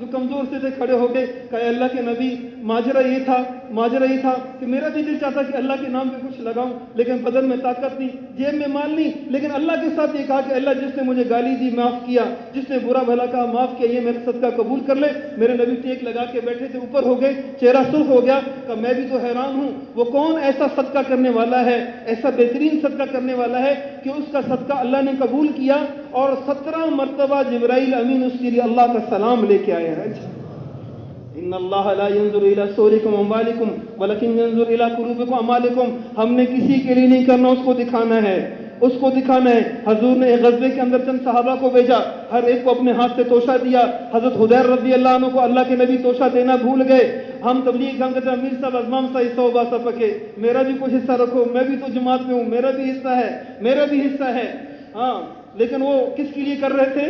جو کمزور سے تھے کھڑے ہو گئے، کہ اللہ کے نبی ماجرا یہ تھا کہ میرا بھی دل چاہتا کہ اللہ کے نام پہ کچھ لگاؤں، لیکن بدن میں طاقت نہیں، جیب میں مال نہیں، لیکن اللہ کے ساتھ یہ کہا کہ اللہ جس نے مجھے گالی دی معاف کیا، جس نے برا بھلا کہا معاف کیا، یہ میرا صدقہ قبول کر لے۔ میرے نبی ٹیک لگا کے بیٹھے تھے، اوپر ہو گئے، چہرہ سرخ ہو گیا کہ میں بھی تو حیران ہوں، وہ کون ایسا صدقہ کرنے والا ہے، ایسا بہترین صدقہ کرنے والا ہے کہ اس کا صدقہ اللہ نے قبول کیا اور 17 مرتبہ جبرائیل امین اس کے لیے اللہ کا سلام لے کے آئے ہیں۔ ان اللہ لا ينظر الى صورکم اموالکم ولکن ينظر الى قلوبکم اعمالکم۔ ہم نے کسی کے لیے نہیں کرنا، اس کو دکھانا ہے، اس کو دکھانا ہے۔ حضور نے ایک غزوے کے اندر چند صحابہ کو بھیجا، ہر ایک کو اپنے ہاتھ سے توشہ دیا۔ حضرت حذیر رضی اللہ عنہ کو اللہ کے نبی توشہ دینا بھول گئے۔ ہم تبلیغ کام کرتے ہیں، امیر صاحب ازمام صاحب حصہ ہوگا سب پکے، میرا بھی کچھ حصہ رکھو، میں بھی تو جماعت میں ہوں، میرا بھی حصہ ہے۔ ہاں، لیکن وہ کس کے لیے کر رہے تھے؟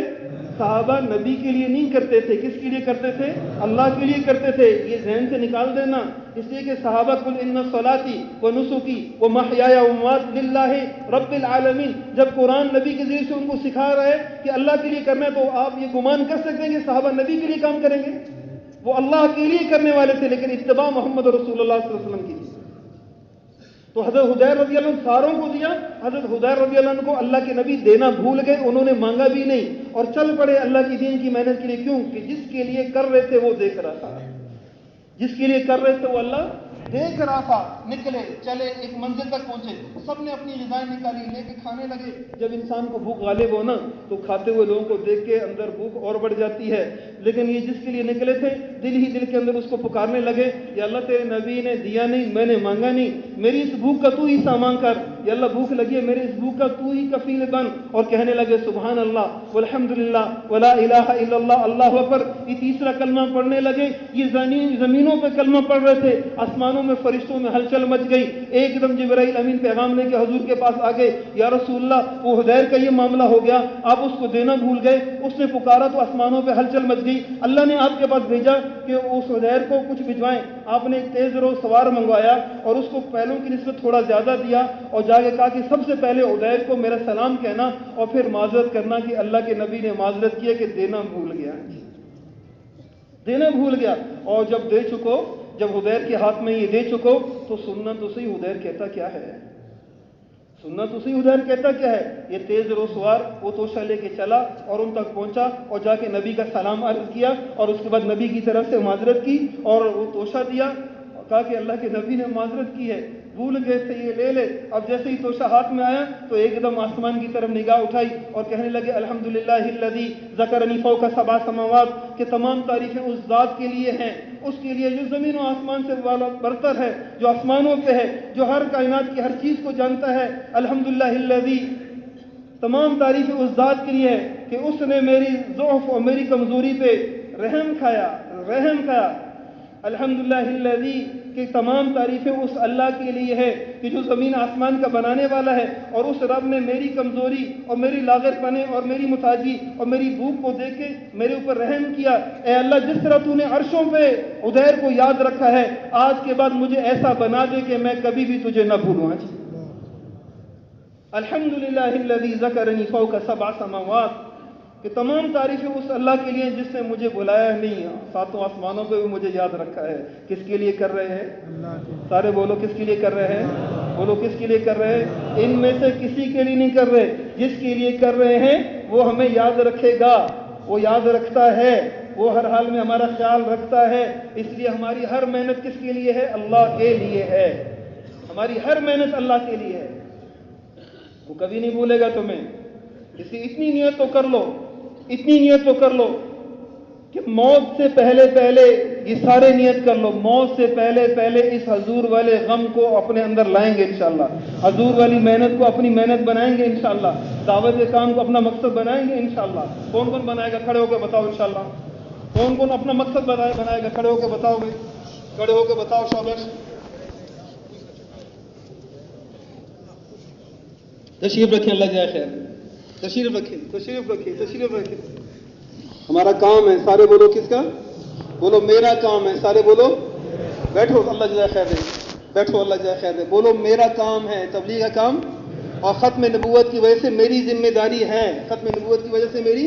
صحابہ نبی کے لیے نہیں کرتے تھے، کس کے لیے کرتے تھے؟ اللہ کے لیے کرتے تھے۔ یہ ذہن سے نکال دینا، اس لیے کہ صحابہ قل ان صلاتی و نسکی و محیای و مماتی للہ رب العالمین، جب قرآن نبی کے ذریعے سے ان کو سکھا رہا ہے کہ اللہ کے لیے کرنا ہے، تو آپ یہ گمان کر سکتے ہیں کہ صحابہ نبی کے لیے کام کریں گے؟ وہ اللہ کے لیے کرنے والے تھے، لیکن اتباع محمد رسول اللہ صلی اللہ علیہ وسلم کی تھی۔ تو حضرت حذیر رضی اللہ عنہ ساروں کو دیا، حضرت حذیر رضی اللہ عنہ کو اللہ کے نبی دینا بھول گئے، انہوں نے مانگا بھی نہیں اور چل پڑے اللہ کی دین کی محنت کے لیے۔ کیوں کہ جس کے لیے کر رہے تھے وہ دیکھ رہا تھا، جس کے لیے کر رہے تھے وہ اللہ دیکھ رہا تھا۔ نکلے چلے ایک منزل تک پہنچے، سب نے اپنی غذائیں نکالی، لے کے کھانے لگے۔ جب انسان کو بھوک غالب ہو نا تو کھاتے ہوئے لوگوں کو دیکھ کے اندر بھوک اور بڑھ جاتی ہے، لیکن یہ جس کے لیے نکلے تھے دل ہی دل کے اندر اس کو پکارنے لگے، یا اللہ تیرے نبی نے دیا نہیں، میں نے مانگا نہیں، میری اس بھوک کا تو ہی سامان کر، یا اللہ بھوک لگی ہے میرے اس بھوک کا تو ہی کفیل بن۔ اور کہنے لگے سبحان اللہ والحمدللہ ولا الہ الا اللہ اللہ اکبر، یہ تیسرا کلمہ پڑھنے لگے۔ یہ زمینوں پہ کلمہ پڑھ رہے تھے، آسمانوں میں فرشتوں میں ہلچل مچ گئی۔ ایک دم جبرائیل امین پیغام لے کے حضور کے پاس آ گئے، یا رسول اللہ وہ حذیر کا یہ معاملہ ہو گیا، آپ اس کو دینا بھول گئے، اس نے پکارا تو آسمانوں پہ ہلچل مچ گئی، اللہ نے آپ کے پاس بھیجا کہ اس حذیر کو کچھ بھجوائیں۔ آپ نے ایک تیز رو سوار منگوایا اور اس کو پہلوں کی نسبت تھوڑا زیادہ دیا اور جا کے کہا کہ سب سے پہلے حذیر کو میرا سلام کہنا اور پھر معذرت کرنا کہ اللہ کے نبی نے معذرت کیا کہ دینا بھول گیا۔ اور جب دے چکو، جب حذیر کے ہاتھ میں یہ دے چکو تو سننا تو صحیح حذیر کہتا کیا ہے، یہ تیز رو سوار وہ توشہ لے کے چلا اور ان تک پہنچا اور جا کے نبی کا سلام عرض کیا اور اس کے بعد نبی کی طرف سے معذرت کی اور وہ توشہ دیا، کہا کہ اللہ کے نبی نے معذرت کی ہے، بھول گئے تھے، یہ لے لے۔ اب جیسے ہی توشہ ہاتھ میں آیا تو ایک دم آسمان کی طرف نگاہ اٹھائی اور کہنے لگے الحمدللہ الذی ذکرنی فوق سبع سماوات، کہ تمام تعریفیں اس ذات کے لیے ہیں، اس کے لیے جو زمین و آسمان سے برتر ہے، جو آسمانوں پہ ہے، جو ہر کائنات کی ہر چیز کو جانتا ہے۔ الحمدللہ الذی، تمام تعریفیں اس ذات کے لیے ہے کہ اس نے میری ضعف اور میری کمزوری پہ رحم کھایا۔ الحمدللہ الذی، کہ تمام تعریفیں اس اللہ کے لیے ہے کہ جو زمین آسمان کا بنانے والا ہے، اور اس رب نے میری کمزوری اور میری لاغر پنے اور میری محتاجی اور میری بھوک کو دیکھ کے میرے اوپر رحم کیا۔ اے اللہ، جس طرح تو نے عرشوں پہ حذیر کو یاد رکھا ہے، آج کے بعد مجھے ایسا بنا دے کہ میں کبھی بھی تجھے نہ بھولوں۔ الحمدللہ الذی ذکرنی فوق سبع سماوات، کہ تمام تعریفیں اس اللہ کے لیے جس نے مجھے بلایا نہیں، ساتوں آسمانوں پہ بھی مجھے یاد رکھا ہے۔ کس کے لیے کر رہے ہیں؟ سارے بولو کس کے لیے کر رہے ہیں؟ بولو کس کے لیے کر رہے ہیں؟ ان میں سے کسی کے لیے نہیں کر رہے، جس کے لیے کر رہے ہیں وہ ہمیں یاد رکھے گا، وہ یاد رکھتا ہے، وہ ہر حال میں ہمارا خیال رکھتا ہے۔ اس لیے ہماری ہر محنت کس کے لیے ہے؟ اللہ کے لیے ہے، ہماری ہر محنت اللہ کے لیے ہے، وہ کبھی نہیں بھولے گا تمہیں۔ اسی اتنی نیت تو کر لو کہ موت سے پہلے یہ سارے نیت کر لو، موت سے پہلے اس حضور والے غم کو اپنے اندر لائیں گے انشاءاللہ، حضور والی محنت کو اپنی محنت بنائیں گے انشاءاللہ، دعوت کام کو اپنا مقصد بنائیں گے انشاءاللہ۔ کون بنائے گا؟ کھڑے ہو کے بتاؤ انشاءاللہ۔ کون اپنا مقصد بنائے گا؟ کھڑے ہو کے بتاؤ گے، کھڑے ہو کے بتاؤ شاباش۔ تشریف رکھیں، اللہ جائے خیر، تشریف رکھیں۔ ہمارا کام ہے، سارے بولو کس کا؟ بولو میرا کام ہے، سارے بولو۔ بیٹھو، اللہ جزائے خیر دے، بیٹھو، اللہ جزائے خیر دے۔ بولو میرا کام ہے، تبلیغ کا کام، اور ختم نبوت کی وجہ سے میری ذمہ داری ہے، ختم نبوت کی وجہ سے میری